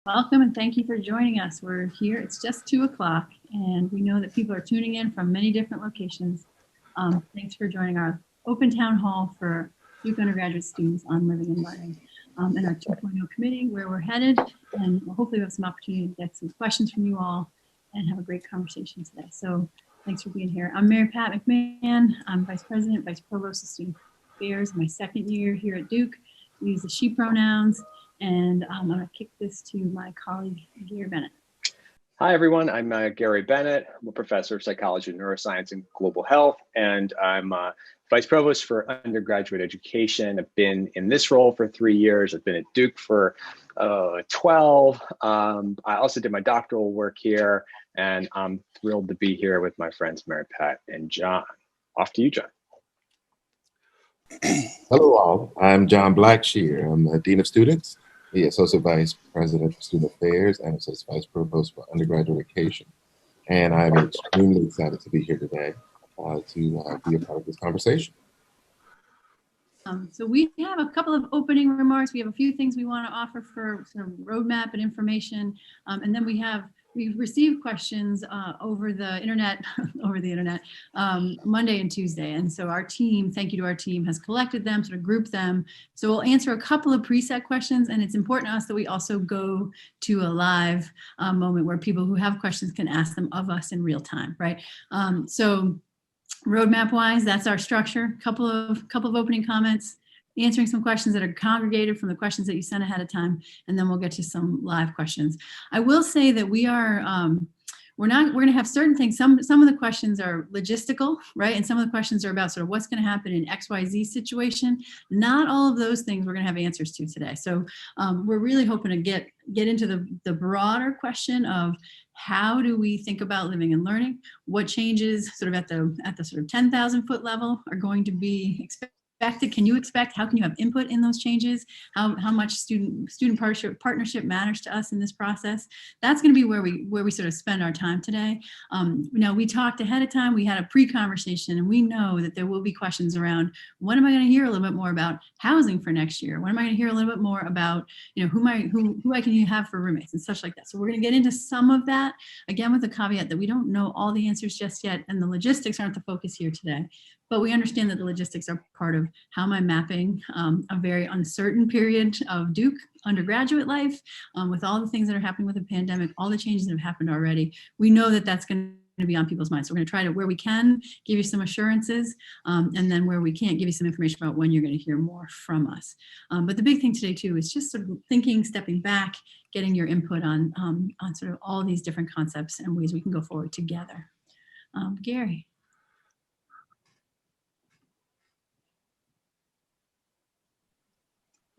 Welcome and thank you for joining us. We're here, it's just 2 o'clock, and we know that people are tuning in from many different locations. Thanks for joining our open town hall for Duke undergraduate students on living and learning, and our 2.0 committee, where we're headed, and hopefully we have some opportunity to get some questions from you all and have a great conversation today. So thanks for being here. I'm Mary Pat McMahon. I'm Vice President, Vice Provost of Student Affairs, my second year here at Duke. We use the she pronouns. And I'm going to kick this to my colleague, Gary Bennett. Hi, everyone. I'm Gary Bennett. I'm a professor of psychology and neuroscience and global health, and I'm vice provost for undergraduate education. I've been in this role for 3 years. I've been at Duke for 12. I also did my doctoral work here, and I'm thrilled to be here with my friends, Mary Pat and John. Off to you, John. Hello all, I'm John Blackshear. I'm the Dean of Students, the Associate Vice President for Student Affairs, and Associate Vice Provost for Undergraduate Education. And I'm extremely excited to be here today to be a part of this conversation. So we have a couple of opening remarks. We have a few things we want to offer for sort of roadmap and information. And then we've received questions over the internet, Monday and Tuesday. And so our team, thank you to our team, has collected them, sort of grouped them. So we'll answer a couple of preset questions, and it's important to us that we also go to a live moment where people who have questions can ask them of us in real time, right? So roadmap wise, that's our structure. Couple of opening comments, answering some questions that are congregated from the questions that you sent ahead of time, and then we'll get to some live questions. I will say that we are, we're going to have certain things. Some of the questions are logistical, right? And some of the questions are about sort of what's going to happen in XYZ situation. Not all of those things we're going to have answers to today. So we're really hoping to get into the broader question of how do we think about living and learning? What changes sort of at the sort of 10,000 foot level are going to be expected? Can you expect? How can you have input in those changes? How much student partnership matters to us in this process? That's going to be where we sort of spend our time today. Now, we talked ahead of time. We had a pre-conversation, and we know that there will be questions around what am I going to hear a little bit more about housing for next year? What am I going to hear a little bit more about? Who I can have for roommates and such like that. So we're going to get into some of that again with the caveat that we don't know all the answers just yet, and the logistics aren't the focus here today. But we understand that the logistics are part of how am I mapping a very uncertain period of Duke undergraduate life with all the things that are happening with the pandemic, all the changes that have happened already. We know that that's going to be on people's minds. So we're going to try to, where we can, give you some assurances, and then where we can't, give you some information about when you're going to hear more from us. But the big thing today too is just sort of thinking, stepping back, getting your input on sort of all these different concepts and ways we can go forward together. Gary.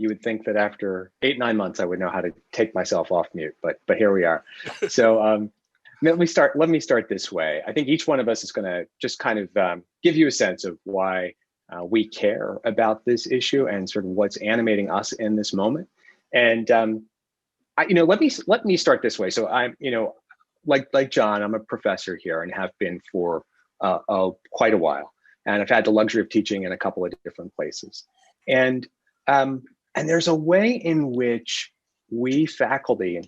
You would think that after 8-9 months, I would know how to take myself off mute, but here we are. So let me start this way. I think each one of us is going to just kind of give you a sense of why we care about this issue and sort of what's animating us in this moment. And let me start this way. So I'm, like John, I'm a professor here and have been for quite a while, and I've had the luxury of teaching in a couple of different places, and there's a way in which we faculty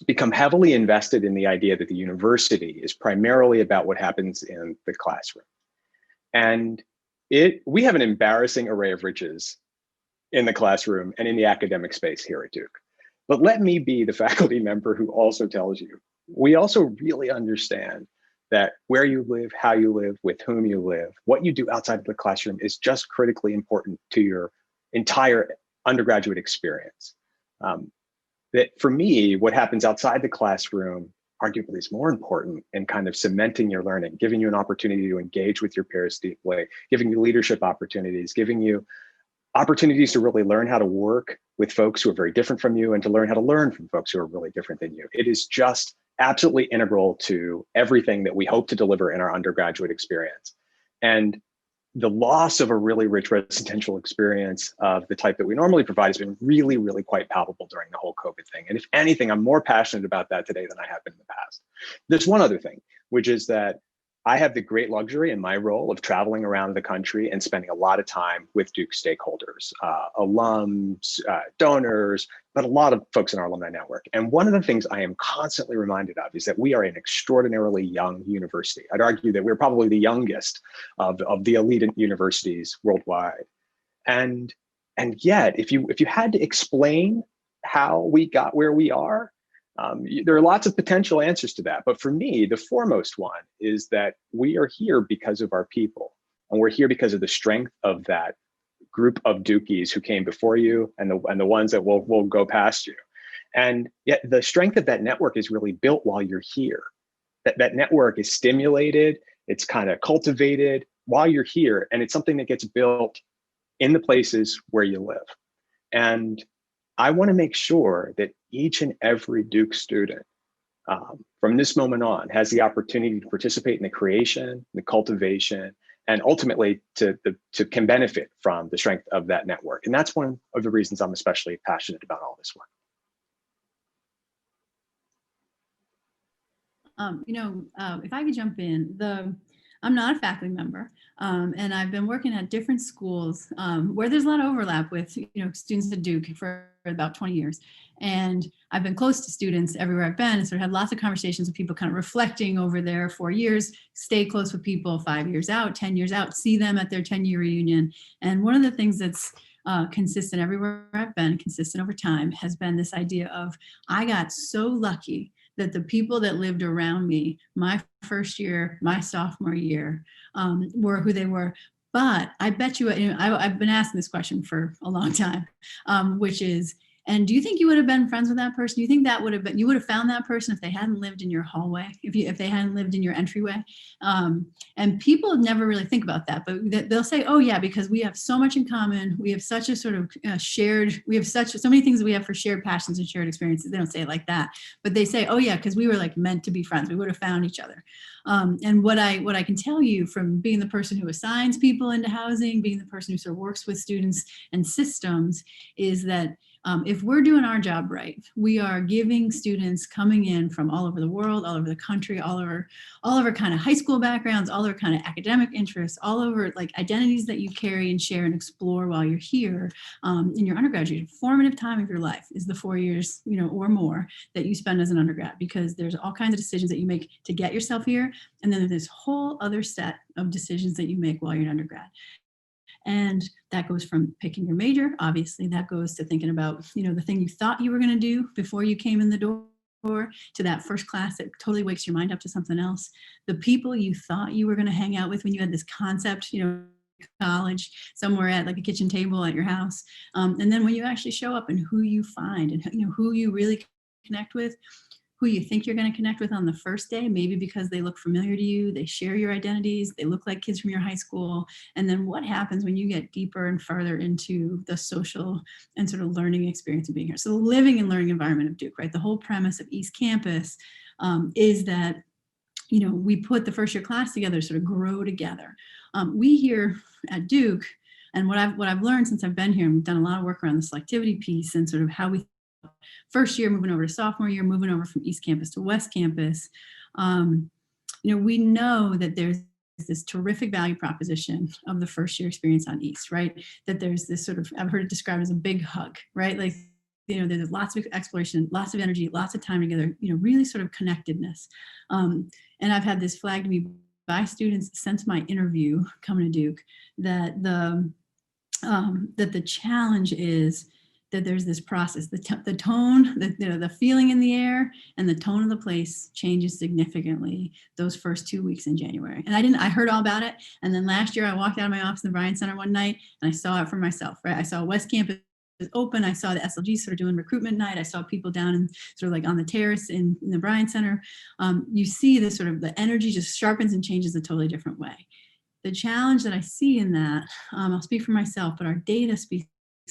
become heavily invested in the idea that the university is primarily about what happens in the classroom. And we have an embarrassing array of riches in the classroom and in the academic space here at Duke. But let me be the faculty member who also tells you, we also really understand that where you live, how you live, with whom you live, what you do outside of the classroom is just critically important to your entire undergraduate experience. That for me, what happens outside the classroom arguably is more important in kind of cementing your learning, giving you an opportunity to engage with your peers deeply, giving you leadership opportunities, giving you opportunities to really learn how to work with folks who are very different from you and to learn how to learn from folks who are really different than you. It is just absolutely integral to everything that we hope to deliver in our undergraduate experience. And the loss of a really rich residential experience of the type that we normally provide has been really, really quite palpable during the whole COVID thing. And if anything, I'm more passionate about that today than I have been in the past. There's one other thing, which is that I have the great luxury in my role of traveling around the country and spending a lot of time with Duke stakeholders, alums, donors, but a lot of folks in our alumni network. And one of the things I am constantly reminded of is that we are an extraordinarily young university. I'd argue that we're probably the youngest of the elite universities worldwide. And yet, if you had to explain how we got where we are, there are lots of potential answers to that. But for me, the foremost one is that we are here because of our people. And we're here because of the strength of that group of Dukies who came before you and the ones that will go past you. And yet the strength of that network is really built while you're here. That network is stimulated, it's kind of cultivated while you're here. And it's something that gets built in the places where you live. And I want to make sure that each and every Duke student from this moment on has the opportunity to participate in the creation, the cultivation, and ultimately can benefit from the strength of that network. And that's one of the reasons I'm especially passionate about all this work. If I could jump in, I'm not a faculty member, and I've been working at different schools where there's a lot of overlap with students at Duke for about 20 years. And I've been close to students everywhere I've been, and sort of had lots of conversations with people kind of reflecting over their 4 years, stay close with people 5 years out, 10 years out, see them at their 10-year reunion. And one of the things that's consistent everywhere I've been, consistent over time, has been this idea of, I got so lucky that the people that lived around me my first year, my sophomore year, were who they were. But I bet you, I've been asking this question for a long time, which is, and do you think you would have been friends with that person? Do you think that would have been, you would have found that person if they hadn't lived in your hallway, if they hadn't lived in your entryway? And people never really think about that, but they'll say, oh yeah, because we have so much in common. We have such a sort of we have so many things that we have for shared passions and shared experiences. They don't say it like that, but they say, oh yeah, because we were like meant to be friends. We would have found each other. And what I can tell you from being the person who assigns people into housing, being the person who sort of works with students and systems, is that if we're doing our job right, we are giving students coming in from all over the world, all over the country, all over kind of high school backgrounds, all over kind of academic interests, all over like identities that you carry and share and explore while you're here in your undergraduate. Formative time of your life is the 4 years, or more that you spend as an undergrad, because there's all kinds of decisions that you make to get yourself here. And then there's this whole other set of decisions that you make while you're an undergrad. And that goes from picking your major, obviously, that goes to thinking about, the thing you thought you were going to do before you came in the door, to that first class that totally wakes your mind up to something else. The people you thought you were going to hang out with when you had this concept, college, somewhere at like a kitchen table at your house. And then when you actually show up and who you find and who you really connect with, who you think you're going to connect with on the first day, maybe because they look familiar to you, they share your identities, they look like kids from your high school. And then what happens when you get deeper and further into the social and sort of learning experience of being here? So the living and learning environment of Duke, right? The whole premise of East Campus is that, we put the first year class together, sort of grow together. We here at Duke, and what I've learned since I've been here, and we've done a lot of work around the selectivity piece and sort of how we first year moving over to sophomore year, moving over from East Campus to West Campus, we know that there's this terrific value proposition of the first year experience on East, right? That there's this sort of, I've heard it described as a big hug, right? Like, there's lots of exploration, lots of energy, lots of time together, really sort of connectedness. And I've had this flagged to me by students since my interview coming to Duke, that the challenge is that there's this process, the tone, the feeling in the air and the tone of the place changes significantly those first 2 weeks in January. And I heard all about it. And then last year I walked out of my office in the Bryant Center one night and I saw it for myself, right? I saw West Campus open. I saw the SLG sort of doing recruitment night. I saw people down in sort of like on the terrace in the Bryant Center. You see this sort of, the energy just sharpens and changes a totally different way. The challenge that I see in that, I'll speak for myself, but our data speaks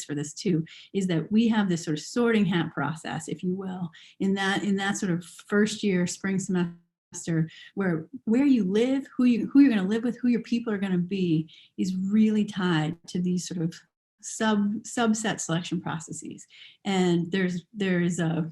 for this too, is that we have this sort of sorting hat process, if you will, in that sort of first year spring semester, where you live, who you're going to live with, who your people are going to be, is really tied to these sort of subset selection processes. And there's a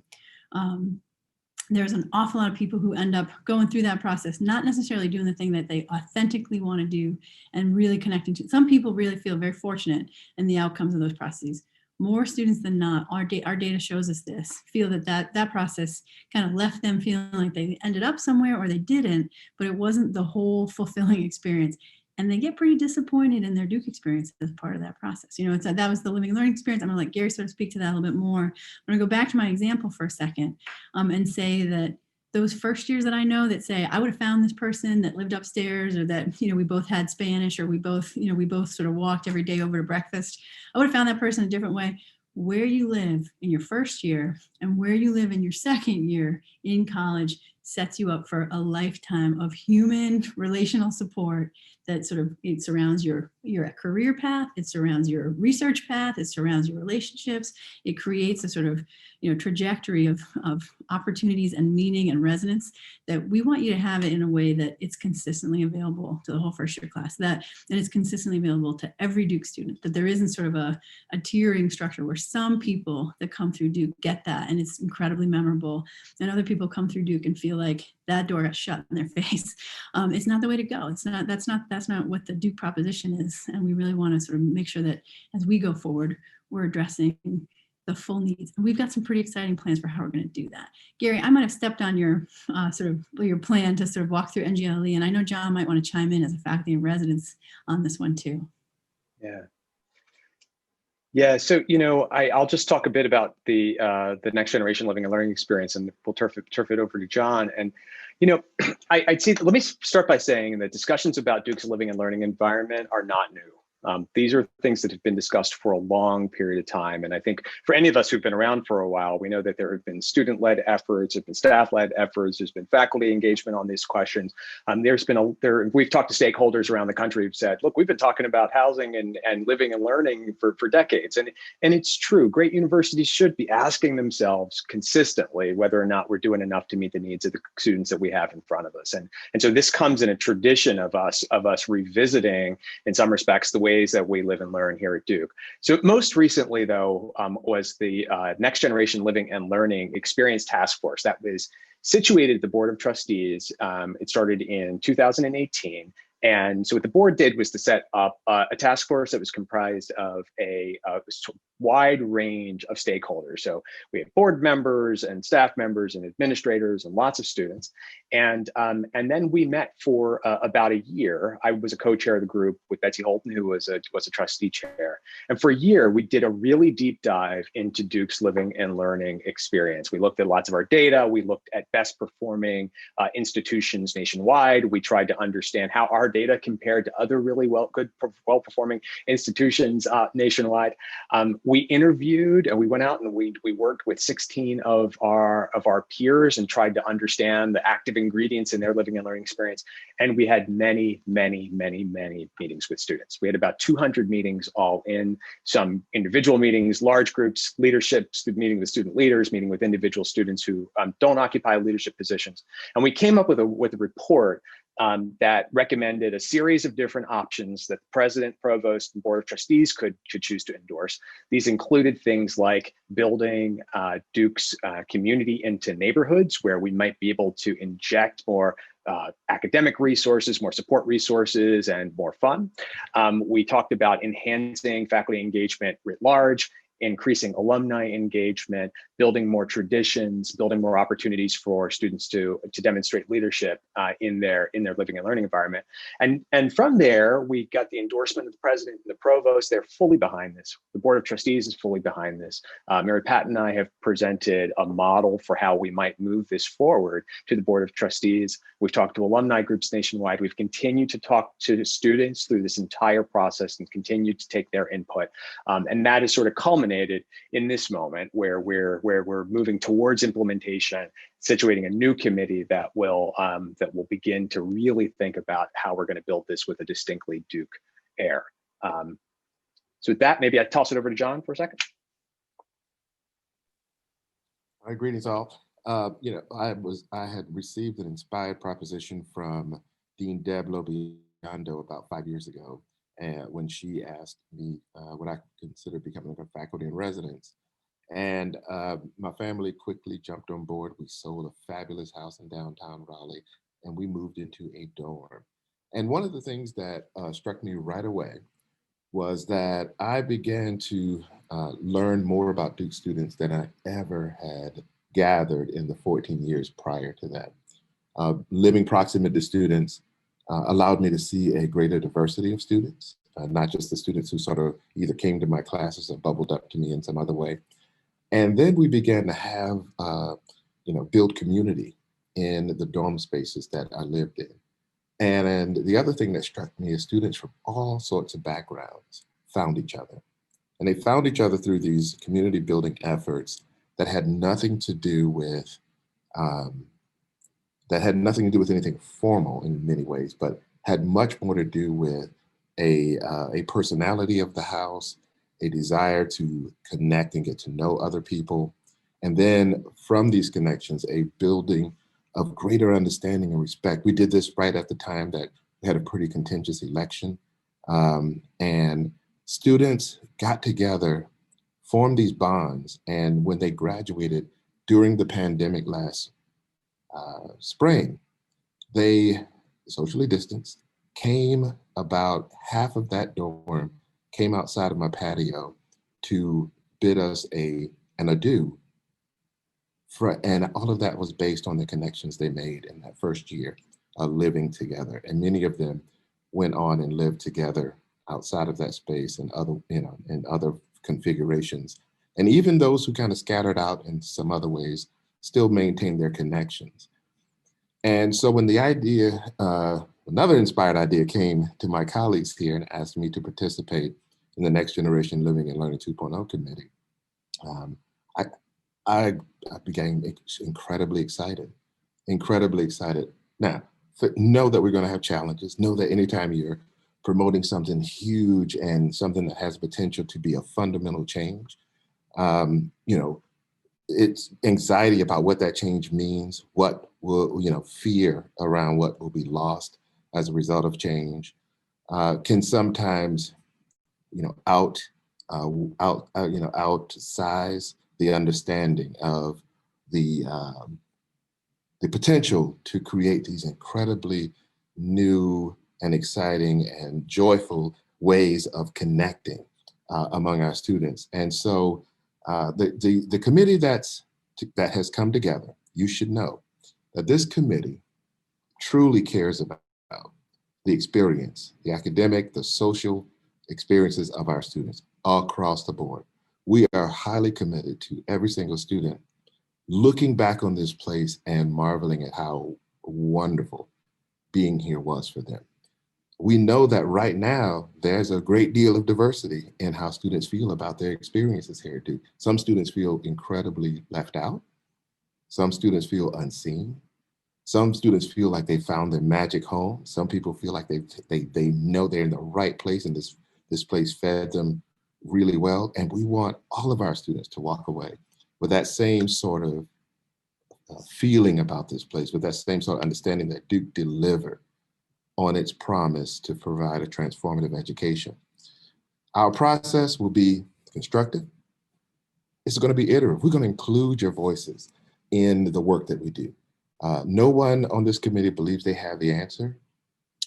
there's an awful lot of people who end up going through that process, not necessarily doing the thing that they authentically want to do and really connecting to. Some people really feel very fortunate in the outcomes of those processes. More students than not, our data shows us this, feel that process kind of left them feeling like they ended up somewhere or they didn't, but it wasn't the whole fulfilling experience. And they get pretty disappointed in their Duke experience as part of that process. You know, that was the living and learning experience. I'm gonna let Gary sort of speak to that a little bit more. I'm gonna go back to my example for a second and say that those first years that I know that say, I would have found this person that lived upstairs, or that, you know, we both had Spanish, or we both sort of walked every day over to breakfast. I would have found that person a different way. Where you live in your first year and where you live in your second year in college sets you up for a lifetime of human relational support that sort of, it surrounds your career path, it surrounds your research path, it surrounds your relationships. It creates a sort of, you know, trajectory of opportunities and meaning and resonance that we want you to have it in a way that it's consistently available to the whole first year class, that it's consistently available to every Duke student, that there isn't sort of a tiering structure where some people that come through Duke get that and it's incredibly memorable, and other people come through Duke and feel like that door got shut in their face. It's not the way to go. It's not, that's not what the Duke proposition is. And we really want to sort of make sure that as we go forward, we're addressing the full needs. And we've got some pretty exciting plans for how we're going to do that. Gary, I might have stepped on your sort of your plan to sort of walk through NGLE, and I know John might want to chime in as a faculty in residence on this one too. Yeah. Yeah, so, you know, I'll just talk a bit about the next generation living and learning experience, and we'll turf it over to John. And, you know, I'd say, let me start by saying that discussions about Duke's living and learning environment are not new. These are things that have been discussed for a long period of time. And I think for any of us who've been around for a while, we know that there have been student-led efforts, there have been staff-led efforts, there's been faculty engagement on these questions. We've talked to stakeholders around the country who've said, look, we've been talking about housing and living and learning for decades. And it's true, great universities should be asking themselves consistently whether or not we're doing enough to meet the needs of the students that we have in front of us. And so this comes in a tradition of us revisiting, in some respects, the ways that we live and learn here at Duke. So most recently, though, was the Next Generation Living and Learning Experience Task Force that was situated at the Board of Trustees. It started in 2018. And so what the board did was to set up a task force that was comprised of a wide range of stakeholders. So we have board members and staff members and administrators and lots of students. And then we met for about a year. I was a co-chair of the group with Betsy Holton, who was a trustee chair. And for a year, we did a really deep dive into Duke's living and learning experience. We looked at lots of our data. We looked at best performing institutions nationwide. We tried to understand how our data compared to other really well-performing institutions nationwide. We interviewed and we went out and we worked with 16 of our peers and tried to understand the active ingredients in their living and learning experience. And we had many, many, many, many meetings with students. We had about 200 meetings all in, some individual meetings, large groups, leadership, meeting with student leaders, meeting with individual students who don't occupy leadership positions. And we came up with a report that recommended a series of different options that the president, provost, and board of trustees could choose to endorse. These included things like building Duke's community into neighborhoods where we might be able to inject more academic resources, more support resources, and more fun. We talked about enhancing faculty engagement writ large, increasing alumni engagement, building more traditions, building more opportunities for students to demonstrate leadership in their living and learning environment. And from there, we got the endorsement of the president and the provost. They're fully behind this. The board of trustees is fully behind this. Mary Pat and I have presented a model for how we might move this forward to the board of trustees. We've talked to alumni groups nationwide. We've continued to talk to students through this entire process and continued to take their input. And that is sort of culminated in this moment where we're moving towards implementation, situating a new committee that will begin to really think about how we're going to build this with a distinctly Duke air. So with that, maybe I toss it over to John for a second. Hi, greetings all. You know, I had received an inspired proposition from Dean Deb Lobiondo about 5 years ago. And when she asked me would I consider becoming a faculty in residence. And my family quickly jumped on board. We sold a fabulous house in downtown Raleigh, and we moved into a dorm. And one of the things that struck me right away was that I began to learn more about Duke students than I ever had gathered in the 14 years prior to that. Living proximate to students allowed me to see a greater diversity of students, not just the students who sort of either came to my classes or bubbled up to me in some other way. And then we began to have, build community in the dorm spaces that I lived in. And the other thing that struck me is students from all sorts of backgrounds found each other. And they found each other through these community building efforts that had nothing to do with anything formal in many ways, but had much more to do with a personality of the house, a desire to connect and get to know other people. And then from these connections, a building of greater understanding and respect. We did this right at the time that we had a pretty contentious election. And students got together, formed these bonds. And when they graduated during the pandemic last spring, they socially distanced, came about half of that dorm, came outside of my patio to bid us an adieu. And all of that was based on the connections they made in that first year of living together. And many of them went on and lived together outside of that space and other configurations. And even those who kind of scattered out in some other ways still maintained their connections. And so when the idea, another inspired idea came to my colleagues here and asked me to participate in the Next Generation Living and Learning 2.0 committee, I became incredibly excited. Now, know that we're going to have challenges. Know that anytime you're promoting something huge and something that has potential to be a fundamental change, it's anxiety about what that change means, what will, fear around what will be lost as a result of change, can sometimes, outsize the understanding of the potential to create these incredibly new and exciting and joyful ways of connecting among our students. And so the committee that has come together, you should know that this committee truly cares about the experience, the academic, the social experiences of our students all across the board. We are highly committed to every single student looking back on this place and marveling at how wonderful being here was for them. We know that right now, there's a great deal of diversity in how students feel about their experiences here at Duke. Some students feel incredibly left out. Some students feel unseen. Some students feel like they found their magic home. Some people feel like they know they're in the right place and this place fed them really well. And we want all of our students to walk away with that same sort of feeling about this place, with that same sort of understanding that Duke delivered on its promise to provide a transformative education. Our process will be constructive. It's going to be iterative. We're going to include your voices in the work that we do. No one on this committee believes they have the answer.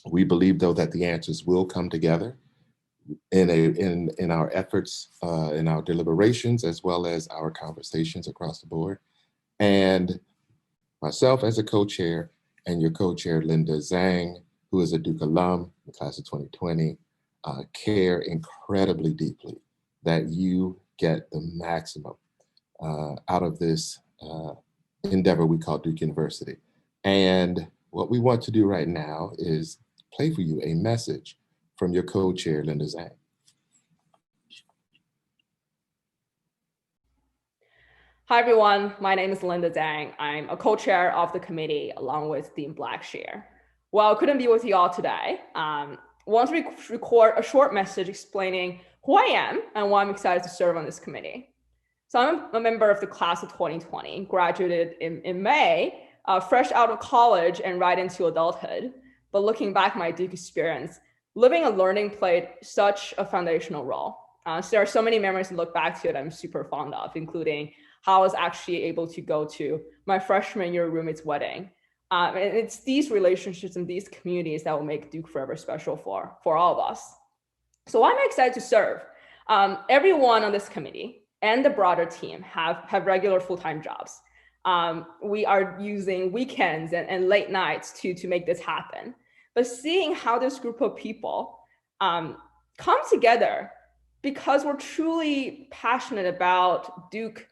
We believe, though, that the answers will come together in our efforts, in our deliberations, as well as our conversations across the board. And myself as a co-chair and your co-chair, Linda Zhang, who is a Duke alum, the class of 2020, care incredibly deeply that you get the maximum out of this endeavor we call Duke University. And what we want to do right now is play for you a message from your co-chair, Linda Zhang. Hi, everyone. My name is Linda Zhang. I'm a co-chair of the committee along with Dean Blackshear. While I couldn't be with you all today, I want to record a short message explaining who I am and why I'm excited to serve on this committee. So I'm a member of the class of 2020, graduated in May, fresh out of college and right into adulthood. But looking back at my Duke experience, living and learning played such a foundational role. So there are so many memories to look back to that I'm super fond of, including how I was actually able to go to my freshman year roommate's wedding. And it's these relationships and these communities that will make Duke forever special for all of us. So I'm excited to serve. Everyone on this committee and the broader team have regular full-time jobs. We are using weekends and late nights to make this happen. But seeing how this group of people come together because we're truly passionate about Duke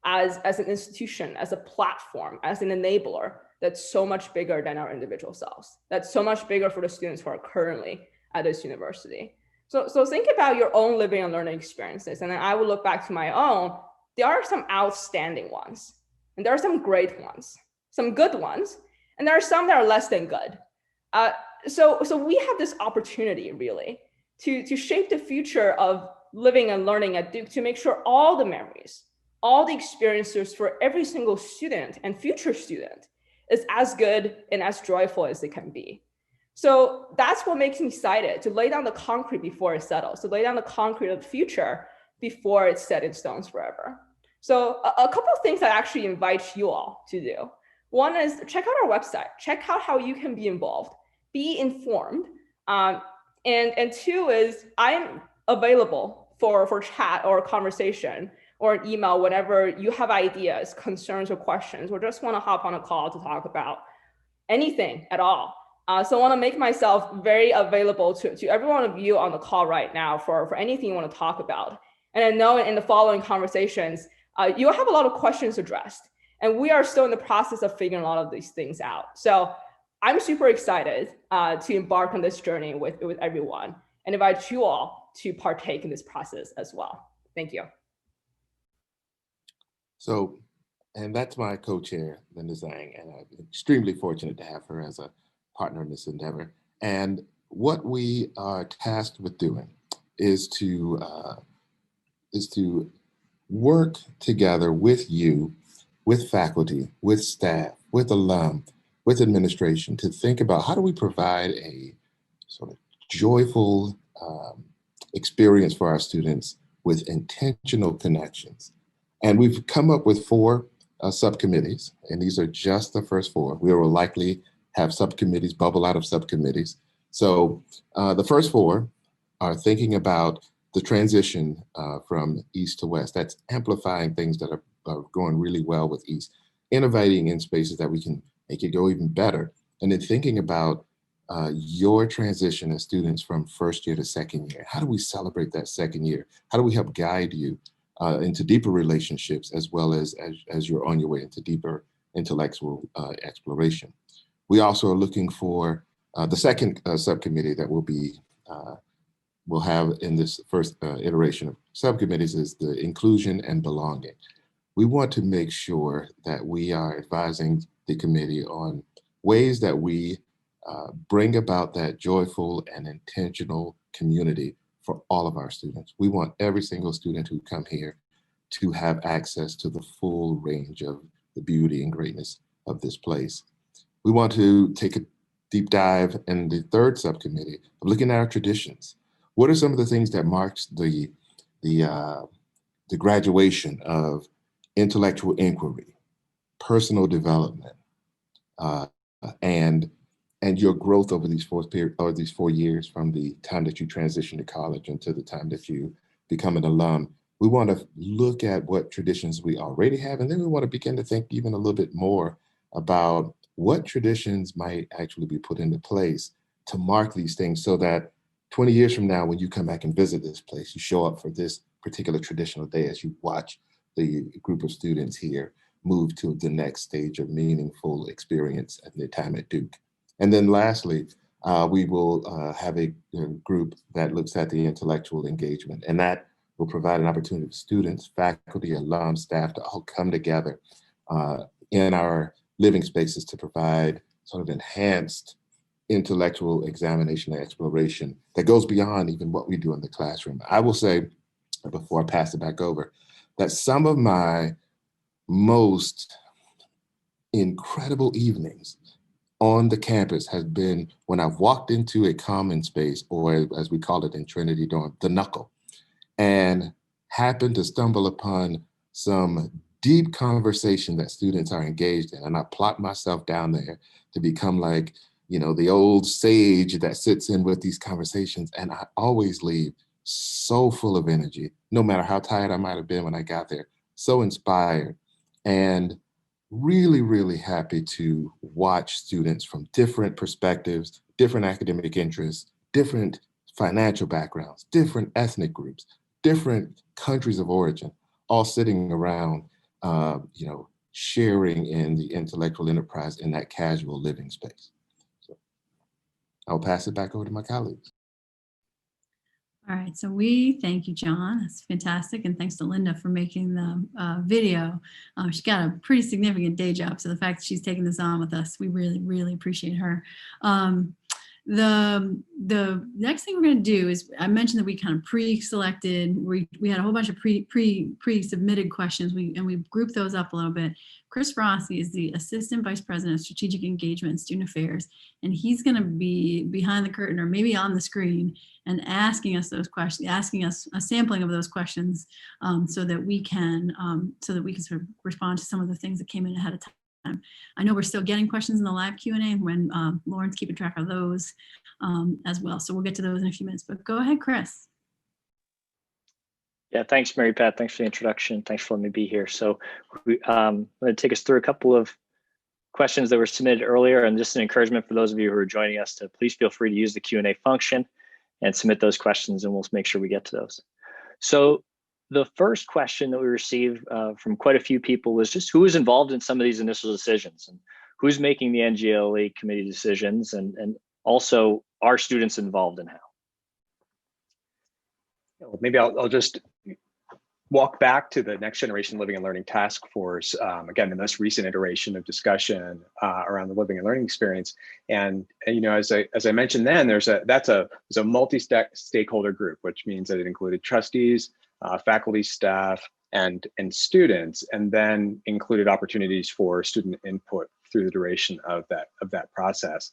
as an institution, as a platform, as an enabler that's so much bigger than our individual selves, that's so much bigger for the students who are currently at this university. So think about your own living and learning experiences, and then I will look back to my own. There are some outstanding ones, and there are some great ones, some good ones, and there are some that are less than good. So we have this opportunity really to shape the future of living and learning at Duke, to make sure all the memories, all the experiences for every single student and future student is as good and as joyful as it can be. So that's what makes me excited, to lay down the concrete before it settles, to lay down the concrete of the future before it's set in stones forever. So a couple of things I actually invite you all to do. One is check out our website, check out how you can be involved, be informed. And two is I'm available for chat or conversation or an email whenever you have ideas, concerns, or questions, or just want to hop on a call to talk about anything at all. So I want to make myself very available to every one of you on the call right now for anything you want to talk about. And I know in the following conversations, you'll have a lot of questions addressed. And we are still in the process of figuring a lot of these things out. So I'm super excited to embark on this journey with everyone and invite you all to partake in this process as well. Thank you. So, and that's my co-chair, Linda Zhang, and I'm extremely fortunate to have her as a partner in this endeavor. And what we are tasked with doing is to work together with you, with faculty, with staff, with alum, with administration, to think about how do we provide a sort of joyful experience for our students with intentional connections. And we've come up with 4 subcommittees, and these are just the first 4. We will likely have subcommittees bubble out of subcommittees. So the first 4 are thinking about the transition from East to West. That's amplifying things that are going really well with East, innovating in spaces that we can make it go even better. And then thinking about your transition as students from first year to second year. How do we celebrate that second year? How do we help guide you into deeper relationships, as well as you're on your way into deeper intellectual exploration? We also are looking for the second subcommittee that we'll have in this first iteration of subcommittees is the inclusion and belonging. We want to make sure that we are advising the committee on ways that we bring about that joyful and intentional community for all of our students. We want every single student who come here to have access to the full range of the beauty and greatness of this place. We want to take a deep dive in the third subcommittee of looking at our traditions. What are some of the things that marks the graduation of intellectual inquiry, personal development, and your growth over these 4 years, from the time that you transition to college until the time that you become an alum? We want to look at what traditions we already have, and then we want to begin to think even a little bit more about what traditions might actually be put into place to mark these things, so that 20 years from now, when you come back and visit this place, you show up for this particular traditional day as you watch the group of students here move to the next stage of meaningful experience at their time at Duke. And then lastly, we will have a group that looks at the intellectual engagement, and that will provide an opportunity for students, faculty, alum, staff to all come together in our living spaces to provide sort of enhanced intellectual examination and exploration that goes beyond even what we do in the classroom. I will say, before I pass it back over, that some of my most incredible evenings on the campus has been when I've walked into a common space, or as we call it in Trinity Dorm, the knuckle. and happened to stumble upon some deep conversation that students are engaged in. And I plot myself down there to become like, you know, the old sage that sits in with these conversations. And I always leave so full of energy, no matter how tired I might have been when I got there, so inspired and really, really happy to watch students from different perspectives, different academic interests, different financial backgrounds, different ethnic groups, different countries of origin, all sitting around, you know, sharing in the intellectual enterprise in that casual living space. So I'll pass it back over to my colleagues. All right, so we thank you, John. That's fantastic. And thanks to Linda for making the video. She's got a pretty significant day job. So the fact that she's taking this on with us, we really, really appreciate her. The next thing we're going to do is, I mentioned that we kind of pre-selected, we had a whole bunch of pre-submitted questions, and we grouped those up a little bit. Chris Rossi is the Assistant Vice President of Strategic Engagement and Student Affairs, and he's going to be behind the curtain or maybe on the screen and asking us those questions, asking us a sampling of those questions, so that we can sort of respond to some of the things that came in ahead of time. I know we're still getting questions in the live Q&A when Lauren's keeping track of those as well. So we'll get to those in a few minutes, but go ahead, Chris. Yeah, thanks, Mary Pat. Thanks for the introduction. Thanks for letting me be here. So I'm going to take us through a couple of questions that were submitted earlier, and just an encouragement for those of you who are joining us to please feel free to use the Q&A function and submit those questions, and we'll make sure we get to those. So the first question that we received from quite a few people was just who is involved in some of these initial decisions and who's making the NGLE committee decisions, and also are students involved in how? Maybe I'll just walk back to the Next Generation Living and Learning Task Force, again, the most recent iteration of discussion around the living and learning experience. And you know, as I mentioned then, there's a multi-stakeholder group, which means that it included trustees, faculty, staff, and students, and then included opportunities for student input through the duration of that process.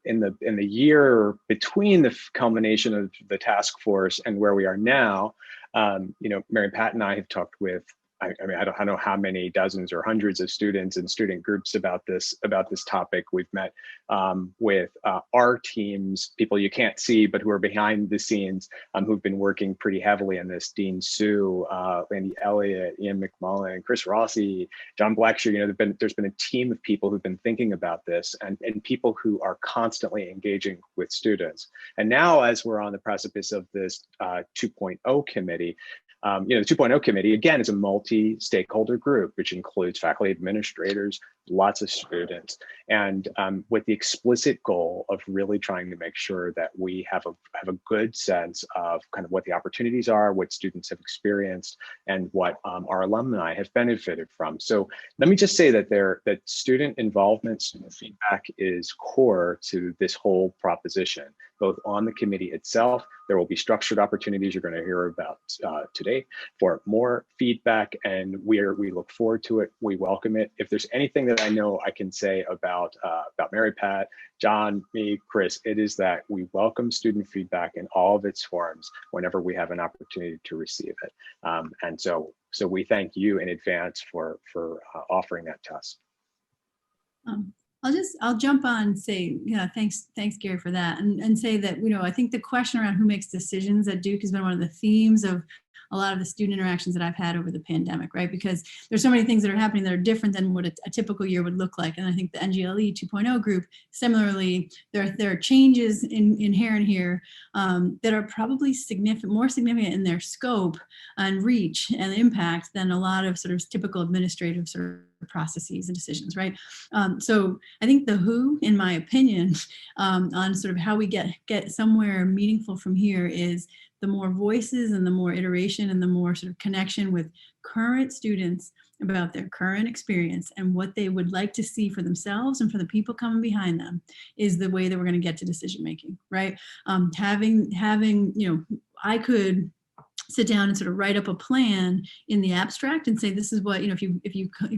In the year between the culmination of the task force and where we are now, you know, Mary Pat and I have talked with, I mean, I don't know how many dozens or hundreds of students and student groups about this topic. We've met with our teams, people you can't see, but who are behind the scenes, who've been working pretty heavily on this. Dean Su, Landy Elliott, Ian McMullen, Chris Rossi, John Blackshear. You know, there's been a team of people who've been thinking about this, and people who are constantly engaging with students. And now, as we're on the precipice of this 2.0 committee, you know, the 2.0 committee, again, is a multi-stakeholder group, which includes faculty, administrators, lots of students, and with the explicit goal of really trying to make sure that we have a good sense of kind of what the opportunities are, what students have experienced, and what our alumni have benefited from. So let me just say that that student involvement, student feedback is core to this whole proposition, both on the committee itself. There will be structured opportunities you're going to hear about today for more feedback, and we look forward to it. We welcome it. If there's anything that I know I can say about Mary Pat, John, me, Chris, it is that we welcome student feedback in all of its forms whenever we have an opportunity to receive it. And so we thank you in advance for offering that to us. I'll jump on and say, yeah, thanks Gary for that, and say that, you know, I think the question around who makes decisions at Duke has been one of the themes of a lot of the student interactions that I've had over the pandemic, right? Because there's so many things that are happening that are different than what a typical year would look like. And I think the NGLE 2.0 group, similarly, there are changes inherent here that are probably more significant in their scope and reach and impact than a lot of sort of typical administrative sort of processes and decisions, right? So I think the who, in my opinion, on sort of how we get somewhere meaningful from here is the more voices and the more iteration and the more sort of connection with current students about their current experience and what they would like to see for themselves and for the people coming behind them is the way that we're going to get to decision making, right? Having, you know, I could sit down and sort of write up a plan in the abstract and say, this is what, if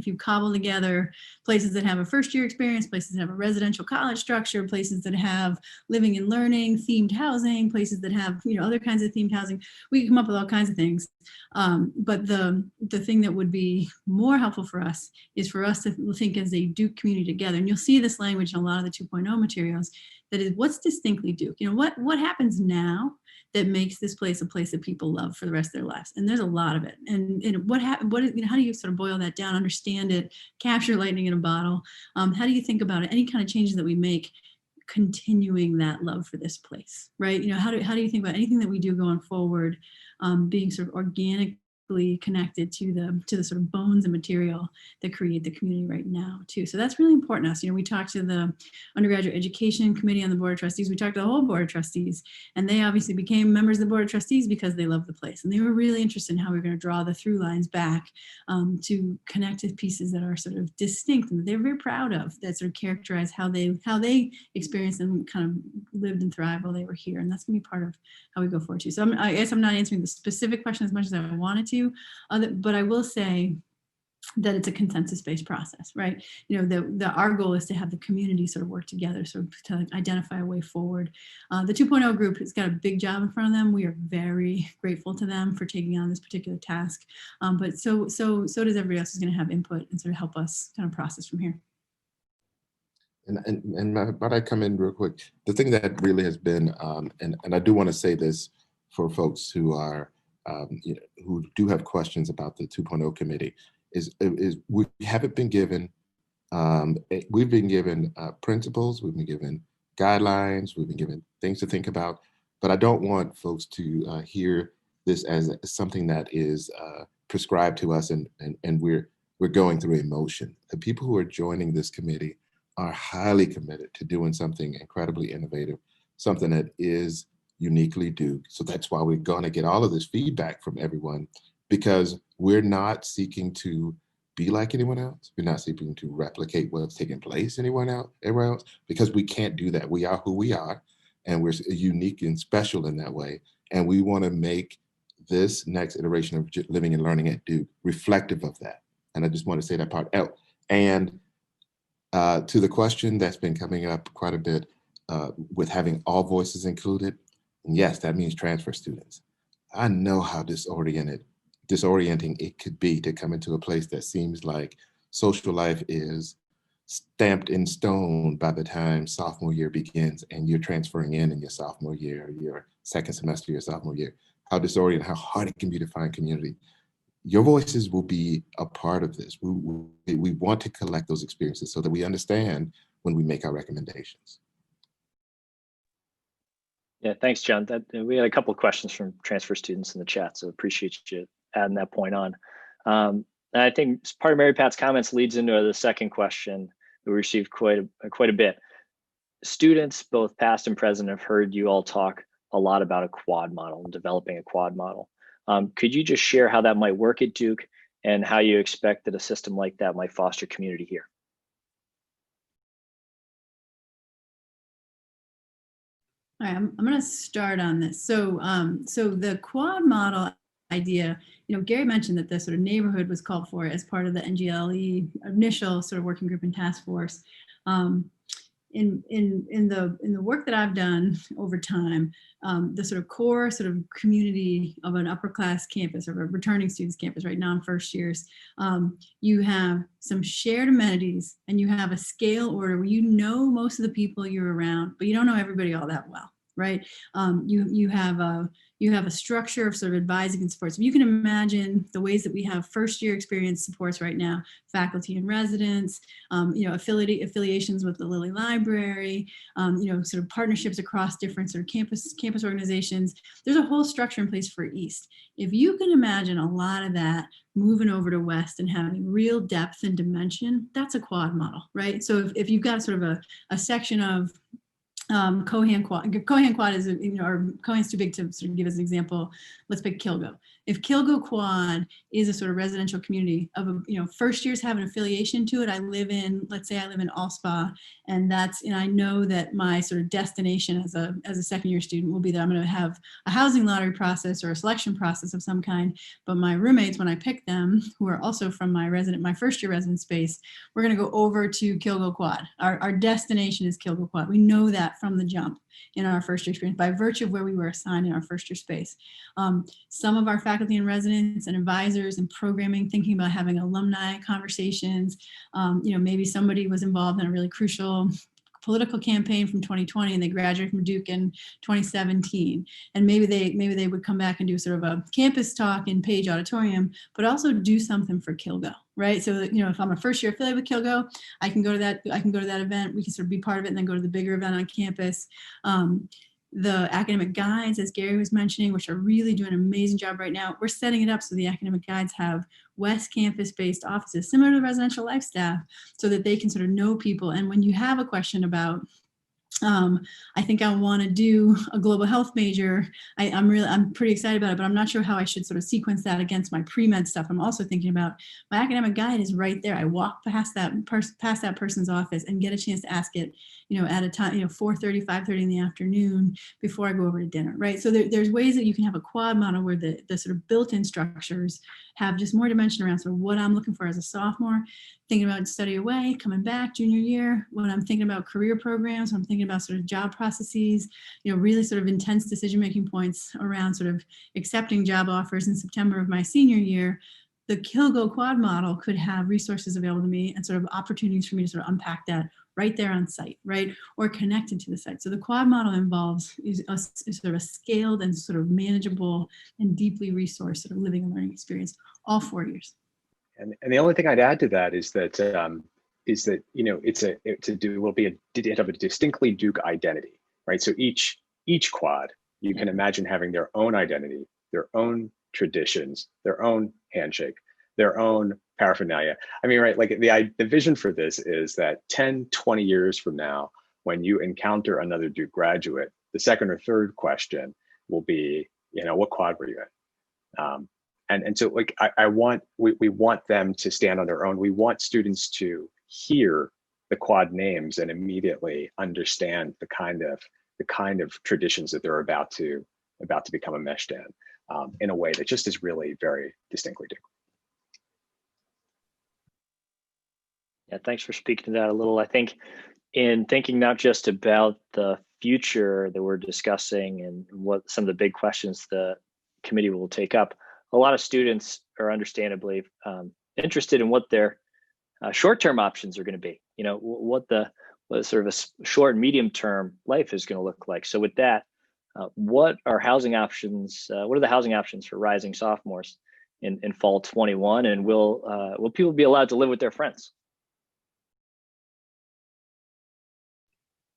you cobble together places that have a first year experience, places that have a residential college structure, places that have living and learning, themed housing, places that have, other kinds of themed housing, we can come up with all kinds of things. But the thing that would be more helpful for us is for us to think as a Duke community together. And you'll see this language in a lot of the 2.0 materials, that is, what's distinctly Duke? What happens now that makes this place a place that people love for the rest of their lives? And there's a lot of it. And how do you sort of boil that down, understand it, capture lightning in a bottle? How do you think about it? Any kind of changes that we make, continuing that love for this place, right? How do you think about anything that we do going forward, being sort of organically connected to the sort of bones and material that create the community right now too. So that's really important to us. We talked to the undergraduate education committee on the board of trustees. We talked to the whole board of trustees, and they obviously became members of the board of trustees because they love the place. And they were really interested in how we were going to draw the through lines back to connect to pieces that are sort of distinct and that they're very proud of, that sort of characterize how they experienced and kind of lived and thrived while they were here. And that's going to be part of how we go forward too. So I guess I'm not answering the specific question as much as I wanted to, but I will say that it's a consensus-based process, right? Our goal is to have the community sort of work together, sort of to identify a way forward. The 2.0 group has got a big job in front of them. We are very grateful to them for taking on this particular task, but so does everybody else who's going to have input and sort of help us kind of process from here. But I come in real quick. The thing that really has been, and I do want to say this for folks who are who do have questions about the 2.0 committee, is we haven't been given, we've been given principles, we've been given guidelines, we've been given things to think about, but I don't want folks to hear this as something that is prescribed to us and we're going through emotion. The people who are joining this committee are highly committed to doing something incredibly innovative, something that is uniquely Duke. So that's why we're going to get all of this feedback from everyone, because we're not seeking to be like anyone else. We're not seeking to replicate what's taking place everywhere else, because we can't do that. We are who we are, and we're unique and special in that way. And we want to make this next iteration of living and learning at Duke reflective of that. And I just want to say that part out. And to the question that's been coming up quite a bit with having all voices included, yes, that means transfer students. I know how disorienting it could be to come into a place that seems like social life is stamped in stone by the time sophomore year begins and you're transferring in your sophomore year, your second semester, your sophomore year. How disorienting, how hard it can be to find community. Your voices will be a part of this. We want to collect those experiences so that we understand when we make our recommendations. Yeah, thanks, John. We had a couple of questions from transfer students in the chat, so appreciate you adding that point on. And I think part of Mary Pat's comments leads into the second question that we received quite a bit. Students, both past and present, have heard you all talk a lot about a quad model and developing a quad model. Could you just share how that might work at Duke and how you expect that a system like that might foster community here? All right, I'm going to start on this. So the quad model idea, Gary mentioned that the sort of neighborhood was called for as part of the NGLE initial sort of working group and task force. In the work that I've done over time, the sort of core sort of community of an upper class campus or a returning students campus, right, non-first years, you have some shared amenities and you have a scale order where most of the people you're around, but you don't know everybody all that well, right? You have a structure of sort of advising and supports. If you can imagine the ways that we have first year experience supports right now, faculty and residents, affiliations with the Lilly Library, sort of partnerships across different sort of campus organizations. There's a whole structure in place for East. If you can imagine a lot of that moving over to West and having real depth and dimension, that's a quad model, right? So if you've got sort of a section of Cohan Quad is, or Cohan's too big to sort of give as an example. Let's pick Kilgo. if Kilgo Quad is a sort of residential community of, first years have an affiliation to it. Let's say I live in Allspa, and I know that my sort of destination as a second year student will be that I'm going to have a housing lottery process or a selection process of some kind. But my roommates, when I pick them, who are also from my first year resident space, we're going to go over to Kilgo Quad. Our destination is Kilgo Quad. We know that from the jump in our first year experience by virtue of where we were assigned in our first year space. Some of our faculty and residents and advisors and programming thinking about having alumni conversations. Maybe somebody was involved in a really crucial political campaign from 2020 and they graduated from Duke in 2017. And maybe they would come back and do sort of a campus talk in Page Auditorium, but also do something for Kilgo, right? So that, if I'm a first year affiliate with Kilgo, I can go to that event. We can sort of be part of it and then go to the bigger event on campus. The academic guides, as Gary was mentioning, which are really doing an amazing job right now. We're setting it up so the academic guides have West Campus-based offices, similar to the residential life staff, so that they can sort of know people. And when you have a question about, I think I want to do a global health major, I'm pretty excited about it, but I'm not sure how I should sort of sequence that against my pre-med stuff. I'm also thinking about my academic guide is right there. I walk past that person's office and get a chance to ask it, at a time, 4:30, 5:30 in the afternoon before I go over to dinner, right? So there's ways that you can have a quad model where the sort of built-in structures have just more dimension around sort of what I'm looking for as a sophomore, thinking about study away, coming back junior year, when I'm thinking about career programs, when I'm thinking about sort of job processes, really sort of intense decision-making points around sort of accepting job offers in September of my senior year. The Kilgo Quad model could have resources available to me and sort of opportunities for me to sort of unpack that right there on site, right? Or connected to the site. So the quad model involves is sort of a scaled and sort of manageable and deeply resourced sort of living and learning experience all 4 years. And the only thing I'd add to that is that it will be a distinctly Duke identity, right? So each quad, you can imagine having their own identity, their own traditions, their own handshake, their own paraphernalia. I mean, right, like the vision for this is that 10, 20 years from now, when you encounter another Duke graduate, the second or third question will be, what quad were you in? And so like we want them to stand on their own. We want students to hear the quad names and immediately understand the kind of traditions that they're about to become enmeshed in a way that just is really very distinctly Duke. Yeah, thanks for speaking to that a little. I think in thinking not just about the future that we're discussing and what some of the big questions the committee will take up, a lot of students are understandably interested in what their short-term options are going to be. What sort of a short and medium-term life is going to look like. So with that, what are housing options? What are the housing options for rising sophomores in fall 21? And will people be allowed to live with their friends?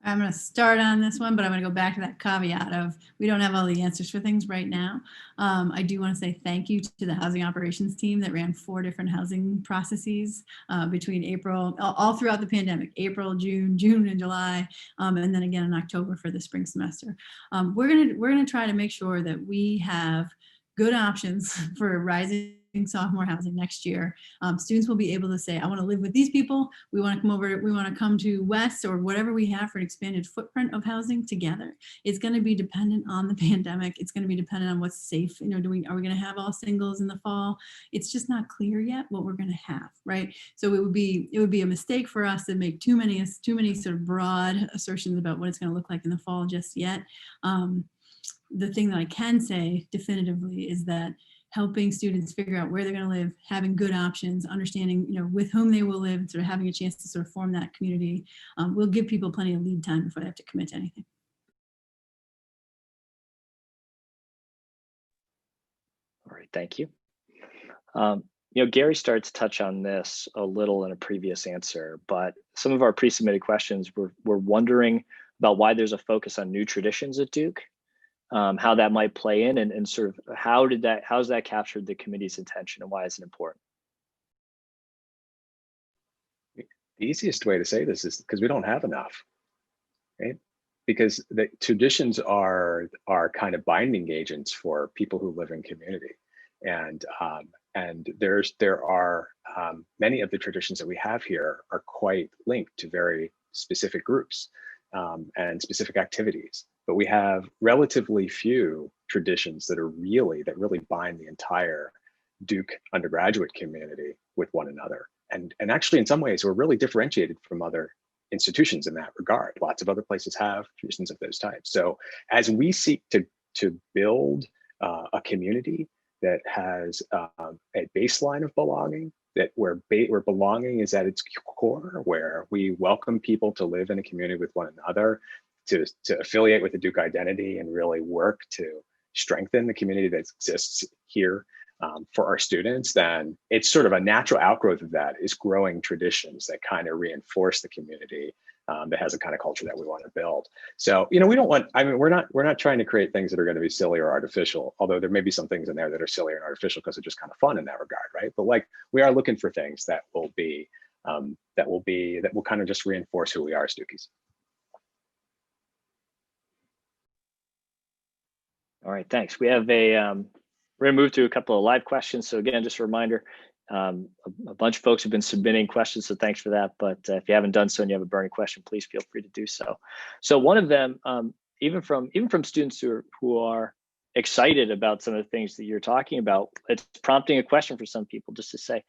I'm going to start on this one, but I'm going to go back to that caveat of we don't have all the answers for things right now. I do want to say thank you to the housing operations team that ran 4 different housing processes between April, all throughout the pandemic, April, June and July, and then again in October for the spring semester. We're going to try to make sure that we have good options for rising sophomore housing next year. Students will be able to say, I want to live with these people. We want to come over, we want to come to West or whatever we have for an expanded footprint of housing together. It's going to be dependent on the pandemic. It's going to be dependent on what's safe. Are we going to have all singles in the fall? It's just not clear yet what we're going to have, right? So it would be a mistake for us to make too many sort of broad assertions about what it's going to look like in the fall just yet. The thing that I can say definitively is that helping students figure out where they're going to live, having good options, understanding, with whom they will live, and sort of having a chance to sort of form that community will give people plenty of lead time before they have to commit to anything. All right, thank you. Gary started to touch on this a little in a previous answer, but some of our pre-submitted questions were wondering about why there's a focus on new traditions at Duke. How that might play in and sort of how's that captured the committee's attention and why is it important? The easiest way to say this is because we don't have enough, right? Because the traditions are kind of binding agents for people who live in community. And there are many of the traditions that we have here are quite linked to very specific groups and specific activities. But we have relatively few traditions that really bind the entire Duke undergraduate community with one another. And actually, in some ways, we're really differentiated from other institutions in that regard. Lots of other places have traditions of those types. So as we seek to build a community that has a baseline of belonging, that where belonging is at its core, where we welcome people to live in a community with one another, to affiliate with the Duke identity and really work to strengthen the community that exists here for our students, then it's sort of a natural outgrowth of that is growing traditions that kind of reinforce the community that has a kind of culture that we want to build. So, we don't want, we're not trying to create things that are going to be silly or artificial, although there may be some things in there that are silly and artificial because they're just kind of fun in that regard, right? But like, we are looking for things that will kind of just reinforce who we are as Dukies. All right, thanks. We have we're gonna move to a couple of live questions. So again, just a reminder, a bunch of folks have been submitting questions, so thanks for that. But if you haven't done so and you have a burning question, please feel free to do so. So one of them, even from students who are excited about some of the things that you're talking about, it's prompting a question for some people just to say,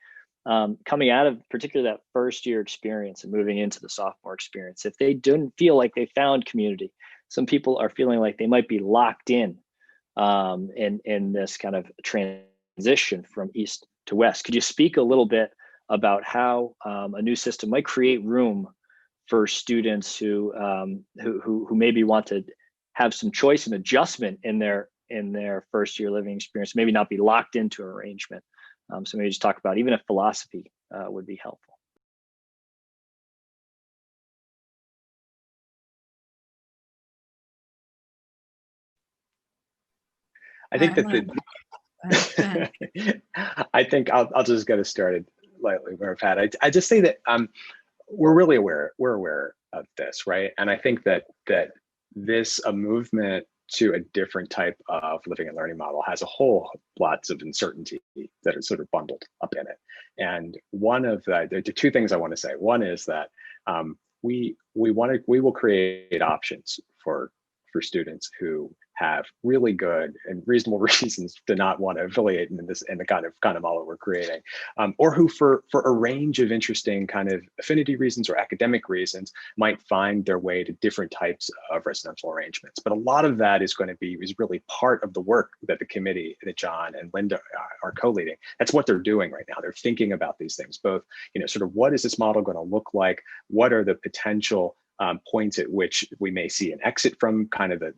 coming out of particularly that first year experience and moving into the sophomore experience, if they didn't feel like they found community, some people are feeling like they might be locked in this kind of transition from east to west. Could you speak a little bit about how a new system might create room for students who maybe want to have some choice and adjustment in their first year living experience, maybe not be locked into an arrangement? So maybe just talk about even if philosophy would be helpful. I think I think I'll just get us started lightly, Pat. I just say that we're really aware of this, right? And I think that this a movement to a different type of living and learning model has a whole lots of uncertainty that are sort of bundled up in it. And one of the two things I want to say. One is that we will create options for students who have really good and reasonable reasons to not want to affiliate in the kind of model we're creating, or who for a range of interesting kind of affinity reasons or academic reasons might find their way to different types of residential arrangements. But a lot of that is really part of the work that the committee that John and Linda are co-leading. That's what they're doing right now. They're thinking about these things, both sort of what is this model going to look like? What are the potential points at which we may see an exit from kind of the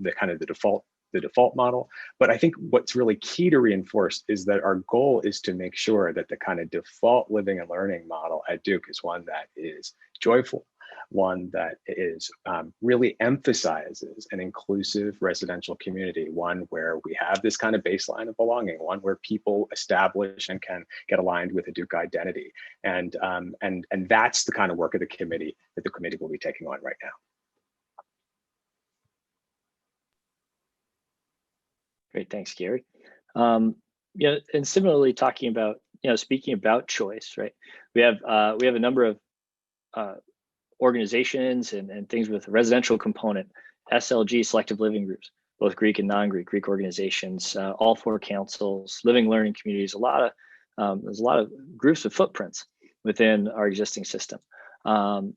default model. But I think what's really key to reinforce is that our goal is to make sure that the kind of default living and learning model at Duke is one that is joyful, one that is really emphasizes an inclusive residential community, one where we have this kind of baseline of belonging, one where people establish and can get aligned with a Duke identity. And that's the kind of work of the committee that the committee will be taking on right now. Great, thanks, Gary. And similarly, talking about, speaking about choice, right? We have a number of organizations and things with a residential component, SLG, selective living groups, both Greek and non-Greek, Greek organizations, all four councils, living learning communities. There's a lot of groups with footprints within our existing system.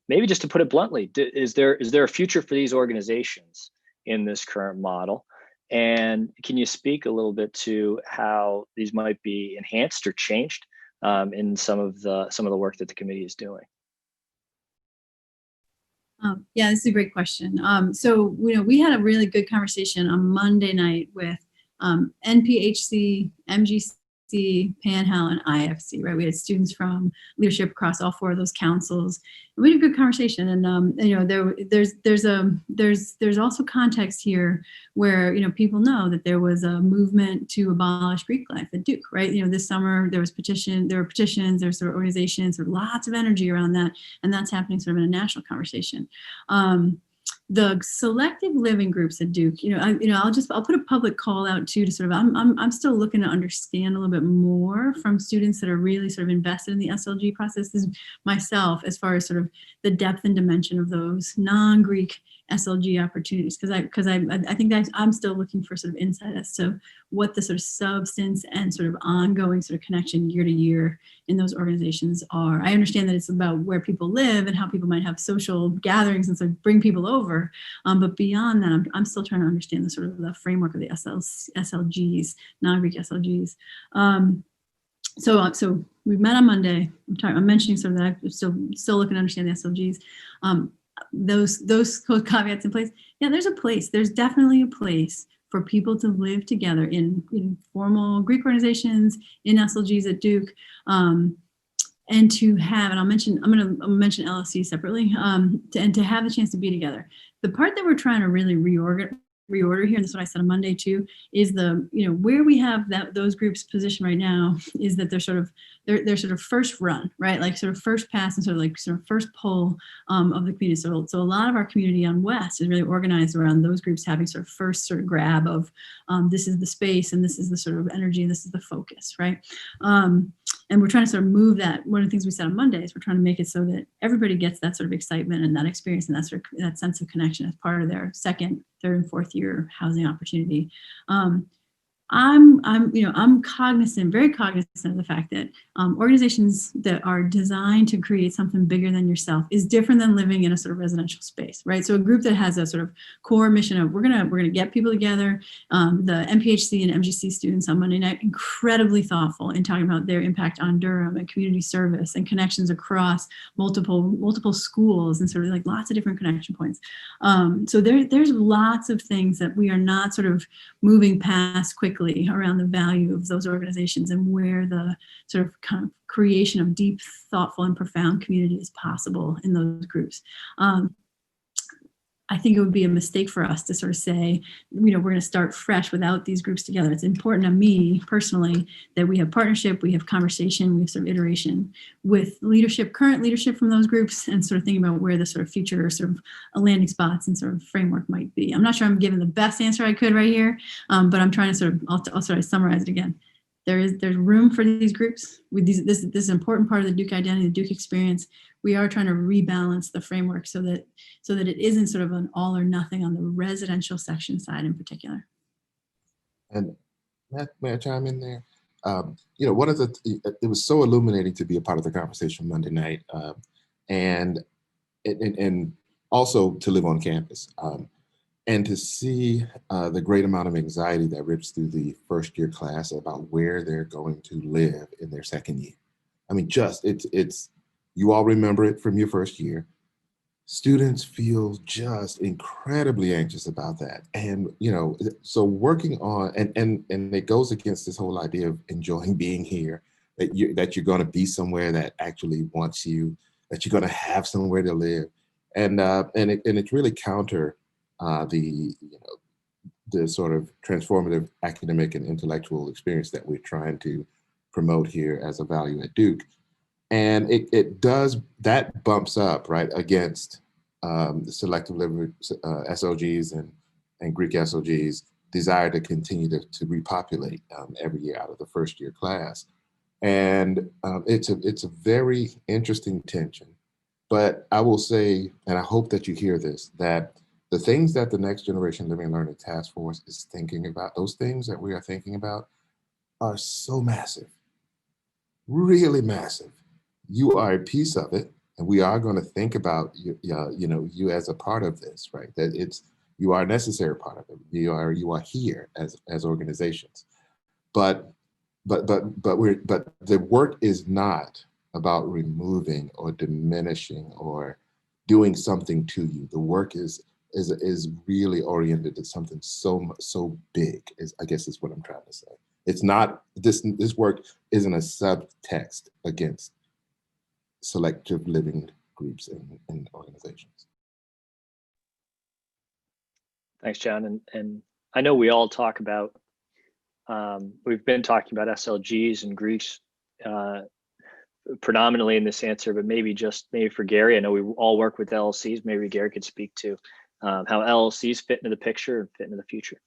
Maybe just to put it bluntly, is there a future for these organizations in this current model? And can you speak a little bit to how these might be enhanced or changed in some of the work that the committee is doing? Yeah, this is a great question. So we had a really good conversation on Monday night with NPHC, MGC, PanHel, and IFC, right? We had students from leadership across all four of those councils. And we had a good conversation, and there's also context here where people know that there was a movement to abolish Greek life at Duke, right? This summer there were petitions, there's sort of organizations, there's lots of energy around that, and that's happening sort of in a national conversation. the selective living groups at Duke, I'll put a public call out too to sort of, I'm still looking to understand a little bit more from students that are really sort of invested in the SLG processes myself, as far as sort of the depth and dimension of those non-Greek SLG opportunities, because I think that I'm still looking for sort of insight as to what the sort of substance and sort of ongoing sort of connection year to year in those organizations are. I understand that it's about where people live and how people might have social gatherings and sort of bring people over, but beyond that, I'm still trying to understand the sort of the framework of the SLGs, non-Greek SLGs. So we met on Monday. I'm mentioning sort of that I'm still looking to understand the SLGs. Those caveats in place. Yeah, there's definitely a place for people to live together in formal Greek organizations, in SLGs at Duke, and to have, and I'm going to mention LSC separately, and to have the chance to be together. The part that we're trying to really reorder here, and this is what I said on Monday too, is where we have those groups positioned right now is that they're sort of first run, right? Like sort of first pass and sort of first pull of the community. So a lot of our community on West is really organized around those groups having sort of first sort of grab of this is the space and this is the sort of energy and this is the focus, right? And we're trying to sort of move that. One of the things we said on Monday is we're trying to make it so that everybody gets that sort of excitement and that experience and that sense of connection as part of their second, third, and fourth year housing opportunity. I'm very cognizant of the fact that organizations that are designed to create something bigger than yourself is different than living in a sort of residential space, right? So a group that has a sort of core mission of we're gonna get people together. The MPHC and MGC students on Monday night, incredibly thoughtful in talking about their impact on Durham and community service and connections across multiple schools and sort of like lots of different connection points. So there's lots of things that we are not sort of moving past quickly around the value of those organizations and where the sort of kind of creation of deep, thoughtful, and profound community is possible in those groups. I think it would be a mistake for us to sort of say, we're going to start fresh without these groups together. It's important to me personally that we have partnership, we have conversation, we have sort of iteration with current leadership from those groups, and sort of thinking about where the sort of future sort of landing spots and sort of framework might be. I'm not sure I'm giving the best answer I could right here, but I'm trying to sort of, I'll sort of summarize it again. There's room for these groups. This is an important part of the Duke identity, the Duke experience. We are trying to rebalance the framework so that it isn't sort of an all or nothing on the residential section side in particular. And may I chime in there? One of it was so illuminating to be a part of the conversation Monday night, and also to live on campus. And to see the great amount of anxiety that rips through the first year class about where they're going to live in their second year. I mean, it's you all remember it from your first year. Students feel just incredibly anxious about that. And, so working on, and it goes against this whole idea of enjoying being here, that you're going to be somewhere that actually wants you, that you're going to have somewhere to live. And it's really counter the sort of transformative academic and intellectual experience that we're trying to promote here as a value at Duke. And it does, that bumps up right against the selective living SLGs and Greek SLGs desire to continue to repopulate every year out of the first year class. And it's a very interesting tension. But I will say, and I hope that you hear this, that the things that the Next Generation Living and Learning Task Force is thinking about, those things that we are thinking about are so massive, really massive. You are a piece of it, and we are going to think about you as a part of this, right? That you are a necessary part of it. You are here as organizations, but the work is not about removing or diminishing or doing something to you. The work is really oriented to something so big, I guess is what I'm trying to say. It's not, this work isn't a subtext against selective living groups and organizations. Thanks, John. And I know we all talk about, we've been talking about SLGs and Greeks predominantly in this answer, but maybe for Gary, I know we all work with LLCs, maybe Gary could speak to how LLCs fit into the picture and fit into the future.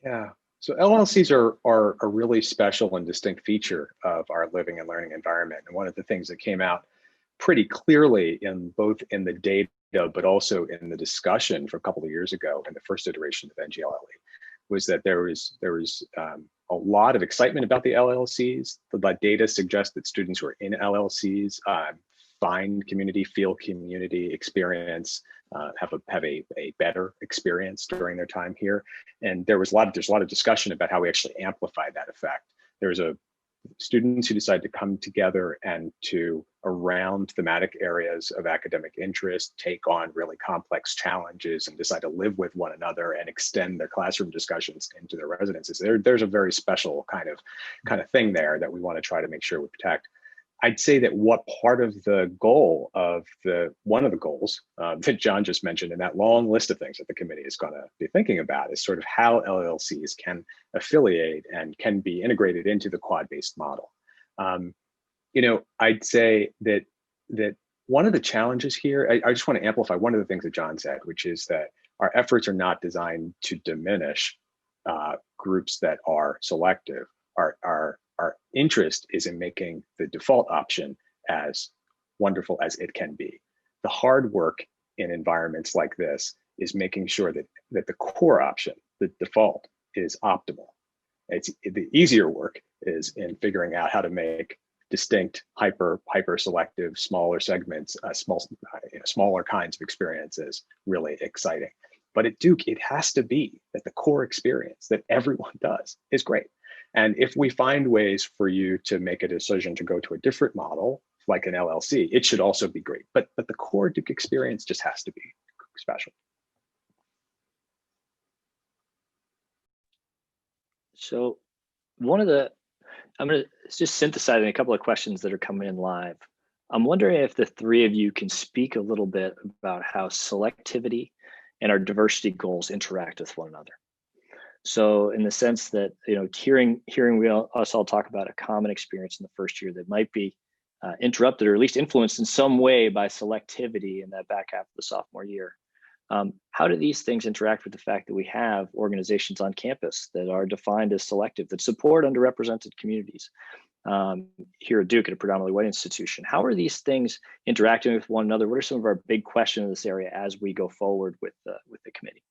Yeah. So LLCs are a really special and distinct feature of our living and learning environment. And one of the things that came out pretty clearly in both in the data, but also in the discussion for a couple of years ago in the first iteration of NGLLE was that there was a lot of excitement about the LLCs. The data suggests that students who are in LLCs find community, feel community, experience, have a better experience during their time here. And there's a lot of discussion about how we actually amplify that effect. There's students who decide to come together and to, around thematic areas of academic interest, take on really complex challenges and decide to live with one another and extend their classroom discussions into their residences. There's a very special kind of thing there that we want to try to make sure we protect. I'd say that what part of the goal of one of the goals that John just mentioned in that long list of things that the committee is going to be thinking about is sort of how LLCs can affiliate and can be integrated into the quad-based model. I'd say that one of the challenges here, I just want to amplify one of the things that John said, which is that our efforts are not designed to diminish groups that are selective. Our interest is in making the default option as wonderful as it can be. The hard work in environments like this is making sure that the core option, the default, is optimal. The easier work is in figuring out how to make distinct, hyper selective, smaller segments, smaller kinds of experiences really exciting. But at Duke, it has to be that the core experience that everyone does is great. And if we find ways for you to make a decision to go to a different model, like an LLC, it should also be great. But the core Duke experience just has to be special. So I'm going to just synthesize a couple of questions that are coming in live. I'm wondering if the three of you can speak a little bit about how selectivity and our diversity goals interact with one another. So in the sense that, hearing us all talk about a common experience in the first year that might be interrupted or at least influenced in some way by selectivity in that back half of the sophomore year. How do these things interact with the fact that we have organizations on campus that are defined as selective, that support underrepresented communities here at Duke, at a predominantly white institution? How are these things interacting with one another? What are some of our big questions in this area as we go forward with the committee?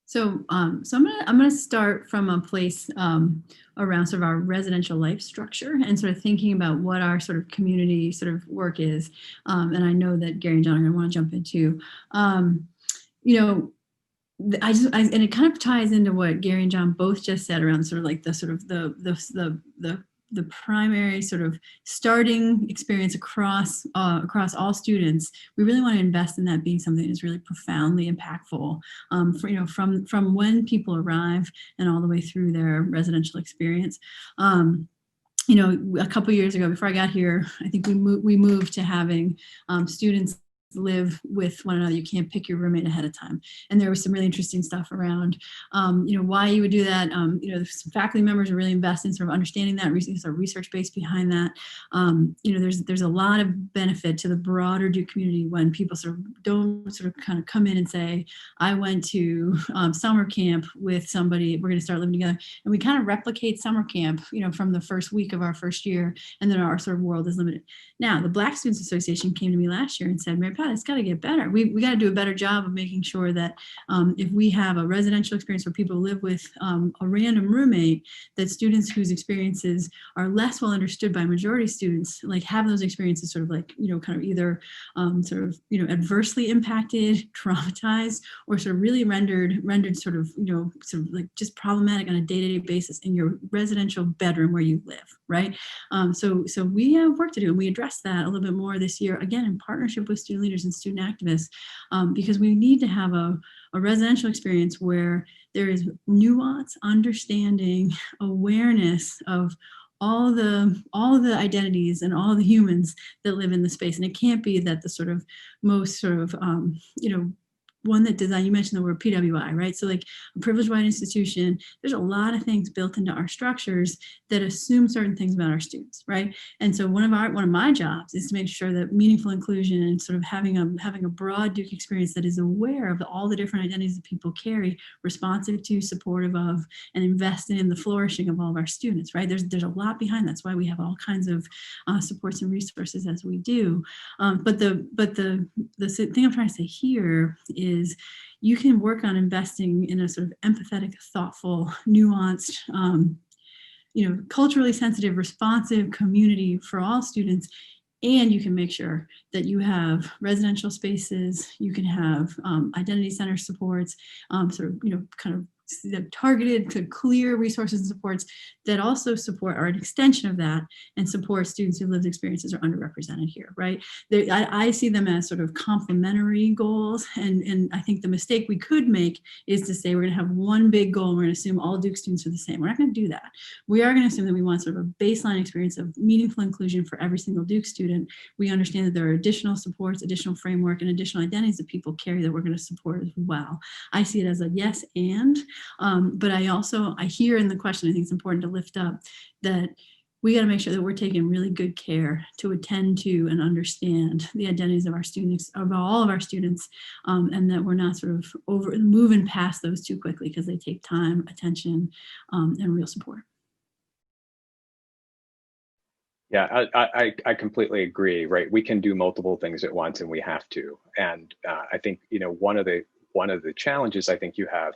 So, I'm gonna start from a place around sort of our residential life structure and sort of thinking about what our sort of community sort of work is. And I know that Gary and John are gonna want to jump in too. And it kind of ties into what Gary and John both just said around sort of like the primary sort of starting experience across all students. We really want to invest in that being something that is really profoundly impactful from when people arrive and all the way through their residential experience. A couple years ago, before I got here, I think we moved to having students live with one another. You can't pick your roommate ahead of time. And there was some really interesting stuff around, why you would do that. Some faculty members are really invested in sort of understanding that, research base behind that. There's a lot of benefit to the broader Duke community when people sort of don't sort of kind of come in and say, I went to summer camp with somebody, we're going to start living together. And we kind of replicate summer camp, from the first week of our first year, and then our sort of world is limited. Now, the Black Students Association came to me last year and said, Mary Pat, it's got to get better. We got to do a better job of making sure that if we have a residential experience where people live with a random roommate, that students whose experiences are less well understood by majority students, like have those experiences sort of like, kind of either adversely impacted, traumatized, or sort of really rendered sort of like just problematic on a day-to-day basis in your residential bedroom where you live, right? So we have work to do, and we address that a little bit more this year, again, in partnership with student leaders and student activists, because we need to have a residential experience where there is nuance, understanding, awareness of all the identities and all the humans that live in the space. And it can't be that the sort of most sort of one that designed, you mentioned the word PWI, right? So like a privileged white institution, there's a lot of things built into our structures that assume certain things about our students, right? And so one of my jobs is to make sure that meaningful inclusion and sort of having a broad Duke experience that is aware of all the different identities that people carry, responsive to, supportive of, and invested in the flourishing of all of our students, right? There's a lot behind that. That's why we have all kinds of supports and resources as we do. But the thing I'm trying to say here is you can work on investing in a sort of empathetic, thoughtful, nuanced, culturally sensitive, responsive community for all students. And you can make sure that you have residential spaces, you can have identity center supports, kind of targeted to clear resources and supports that also support, or an extension of that, and support students whose lived experiences are underrepresented here, right? I see them as sort of complementary goals, and I think the mistake we could make is to say we're going to have one big goal and we're going to assume all Duke students are the same. We're not going to do that. We are going to assume that we want sort of a baseline experience of meaningful inclusion for every single Duke student. We understand that there are additional supports, additional framework, and additional identities that people carry that we're going to support as well. I see it as a yes and. But I hear in the question, I think it's important to lift up that we got to make sure that we're taking really good care to attend to and understand the identities of our students, of all of our students, and that we're not sort of moving past those too quickly because they take time, attention, and real support. Yeah, I completely agree, right? We can do multiple things at once and we have to. And I think, one of the challenges I think you have,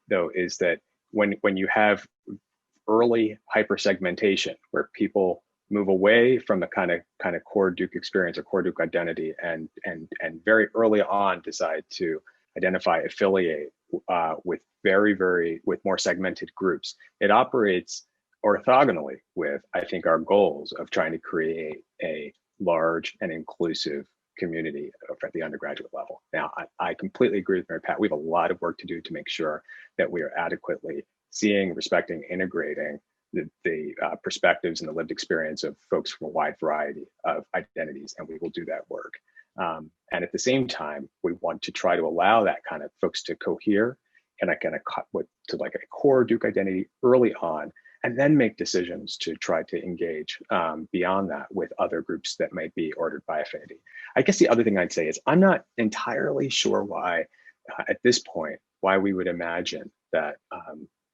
though, is that when you have early hypersegmentation where people move away from the kind of core Duke experience or core Duke identity and very early on decide to affiliate with with more segmented groups, it operates orthogonally with, I think, our goals of trying to create a large and inclusive community at the undergraduate level. Now, I completely agree with Mary Pat. We have a lot of work to do to make sure that we are adequately seeing, respecting, integrating the perspectives and the lived experience of folks from a wide variety of identities, and we will do that work. And at the same time, we want to try to allow that kind of folks to cohere and to like a core Duke identity early on, and then make decisions to try to engage beyond that with other groups that might be ordered by affinity. I guess the other thing I'd say is I'm not entirely sure why, at this point, why we would imagine that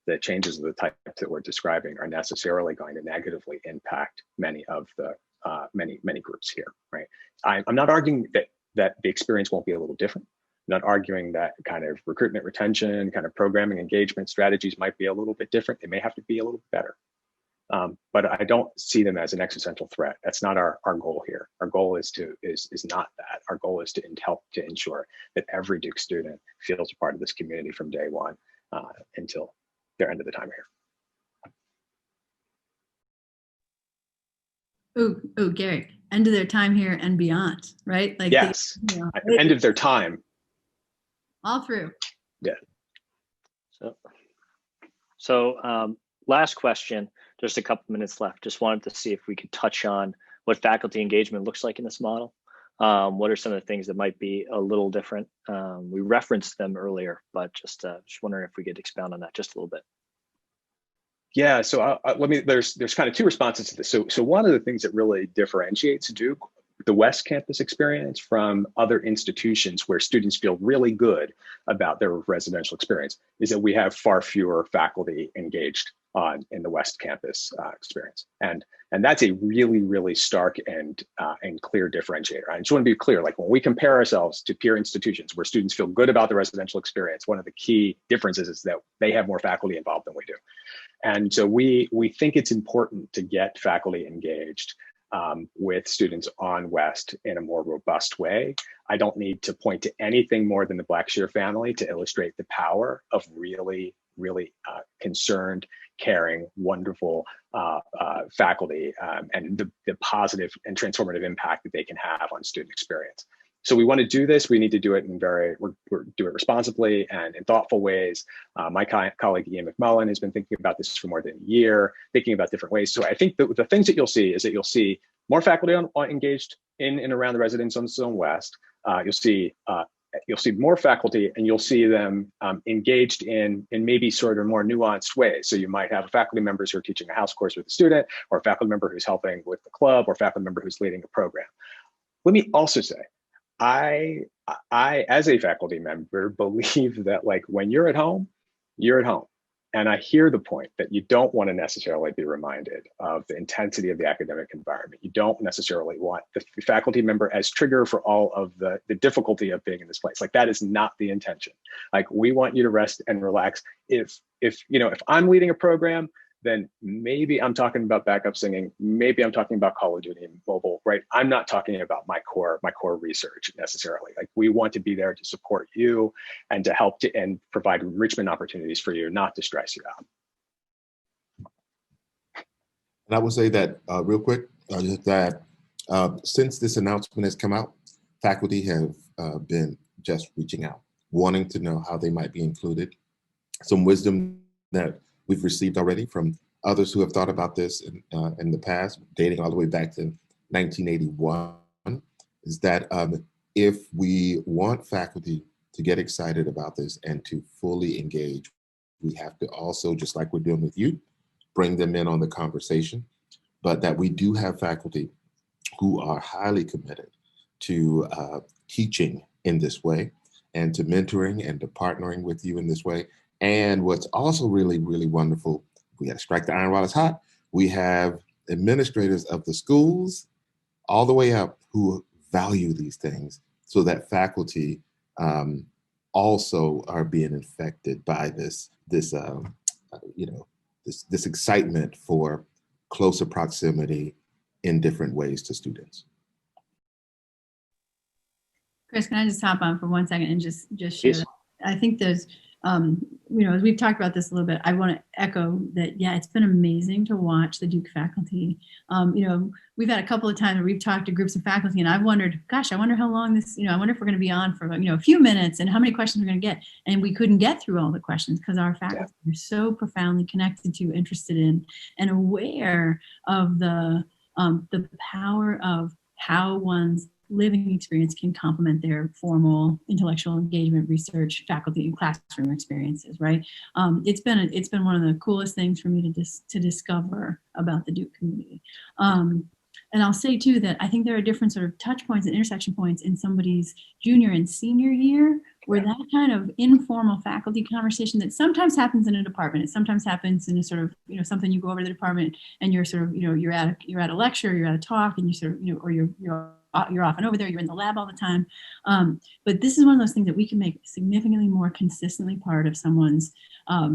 the changes of the type that we're describing are necessarily going to negatively impact many of the many groups here, right? I'm not arguing that the experience won't be a little different. I'm not arguing that kind of recruitment, retention, kind of programming, engagement strategies might be a little bit different. They may have to be a little better. But I don't see them as an existential threat. That's not our goal here. Our goal is not that. Our goal is to help to ensure that every Duke student feels a part of this community from day one until their end of the time here. Oh, Gary, end of their time here and beyond, right? Like yes, end of their time. All through. Yeah. So last question, just a couple minutes left. Just wanted to see if we could touch on what faculty engagement looks like in this model. What are some of the things that might be a little different? We referenced them earlier, but just wondering if we could expound on that just a little bit. Yeah, so there's kind of two responses to this. So one of the things that really differentiates Duke, the West Campus experience, from other institutions where students feel really good about their residential experience is that we have far fewer faculty engaged in the West Campus experience. And that's a really, really stark and clear differentiator. I just want to be clear, like when we compare ourselves to peer institutions where students feel good about the residential experience, one of the key differences is that they have more faculty involved than we do. And so we think it's important to get faculty engaged with students on West in a more robust way. I don't need to point to anything more than the Blackshear family to illustrate the power of really, really concerned, caring, wonderful faculty and the positive and transformative impact that they can have on student experience. So we want to do this. We need to do it we're do it responsibly and in thoughtful ways. My colleague Ian McMullen has been thinking about this for more than a year, thinking about different ways. So I think the things that you'll see is that you'll see more faculty engaged in and around the Residence Zone West. You'll see you'll see more faculty, and you'll see them engaged in maybe sort of more nuanced ways. So you might have faculty members who are teaching a house course with a student, or a faculty member who's helping with the club, or a faculty member who's leading a program. Let me also say, I as a faculty member believe that, like, when you're at home, you're at home. And I hear the point that you don't want to necessarily be reminded of the intensity of the academic environment. You don't necessarily want the faculty member as trigger for all of the difficulty of being in this place. Like, that is not the intention. Like, we want you to rest and relax. If I'm leading a program, then maybe I'm talking about backup singing. Maybe I'm talking about Call of Duty Mobile, right? I'm not talking about my core research necessarily. Like, we want to be there to support you and to help and provide enrichment opportunities for you, not to stress you out. And I would say that real quick, that since this announcement has come out, faculty have been just reaching out, wanting to know how they might be included. Some wisdom that we've received already from others who have thought about this in the past, dating all the way back to 1981, is that if we want faculty to get excited about this and to fully engage, we have to also, just like we're doing with you, bring them in on the conversation, but that we do have faculty who are highly committed to teaching in this way, and to mentoring and to partnering with you in this way. And what's also really, really wonderful, we got to strike the iron while it's hot. We have administrators of the schools all the way up who value these things, so that faculty also are being infected by this excitement for closer proximity in different ways to students. Chris, can I just hop on for 1 second and just share that? I think there's, as we've talked about this a little bit, I want to echo that, yeah, it's been amazing to watch the Duke faculty. We've had a couple of times where we've talked to groups of faculty, and I've wondered, gosh, I wonder how long this, I wonder if we're going to be on for, a few minutes, and how many questions we're going to get. And we couldn't get through all the questions because our faculty are so profoundly connected to, interested in, and aware of the power of how one's living experience can complement their formal intellectual engagement, research, faculty, and classroom experiences. Right? It's been one of the coolest things for me to discover about the Duke community. And I'll say too that I think there are different sort of touch points and intersection points in somebody's junior and senior year, where that kind of informal faculty conversation that sometimes happens in a department, it sometimes happens in a sort of, something you go over to the department and you're sort of, you're at a lecture, you're at a talk, and you sort of, or you're often over there, you're in the lab all the time. But this is one of those things that we can make significantly more consistently part of someone's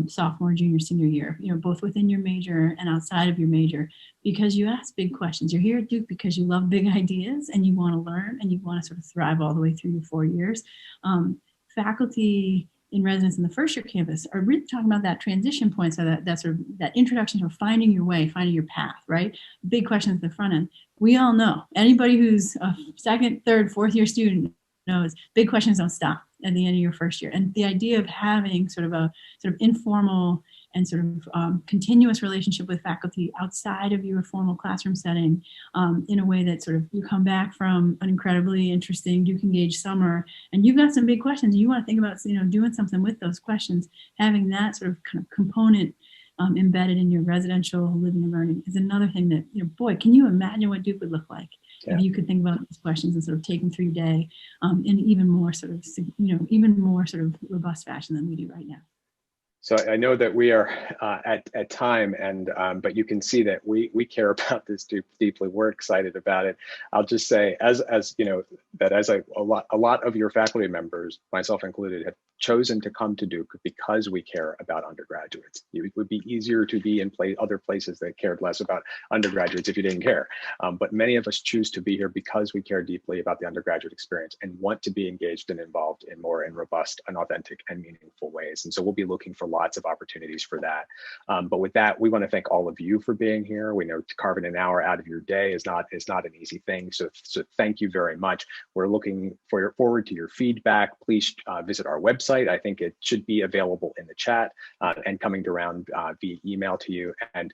sophomore, junior, senior year, both within your major and outside of your major, because you ask big questions. You're here at Duke because you love big ideas and you want to learn and you want to sort of thrive all the way through your 4 years. Faculty in residence in the first year campus are really talking about that transition point. So that sort of that introduction to finding your way, finding your path, right? Big questions at the front end. We all know, anybody who's a second, third, fourth year student knows big questions don't stop at the end of your first year. And the idea of having sort of a sort of informal and sort of continuous relationship with faculty outside of your formal classroom setting, in a way that sort of you come back from an incredibly interesting Duke Engage summer and you've got some big questions and you want to think about doing something with those questions, having that sort of kind of component embedded in your residential living and learning is another thing that, boy, can you imagine what Duke would look like if you could think about these questions and sort of take them through your day in even more sort of robust fashion than we do right now. So I know that we are at time, and but you can see that we care about this deeply. We're excited about it. I'll just say, as a lot of your faculty members, myself included, have chosen to come to Duke because we care about undergraduates. It would be easier to be in other places that cared less about undergraduates if you didn't care. But many of us choose to be here because we care deeply about the undergraduate experience and want to be engaged and involved in more and robust and authentic and meaningful ways. And so we'll be looking for lots of opportunities for that. But with that, we want to thank all of you for being here. We know carving an hour out of your day is not an easy thing. So thank you very much. We're looking forward to your feedback. Please visit our website. I think it should be available in the chat and coming around via email to you. And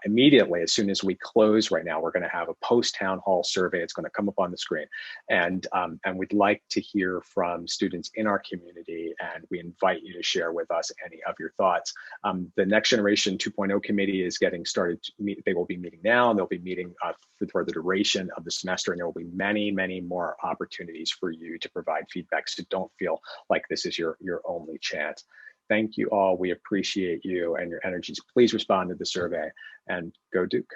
immediately, as soon as we close right now, we're going to have a post town hall survey. It's going to come up on the screen. And we'd like to hear from students in our community, and we invite you to share with us any of your thoughts. The Next Generation 2.0 committee is getting started. They will be meeting now, and they'll be meeting for the duration of the semester, and there will be many, many more opportunities for you to provide feedback. So don't feel like this is your only chance. Thank you all. We appreciate you and your energies. Please respond to the survey, and go Duke.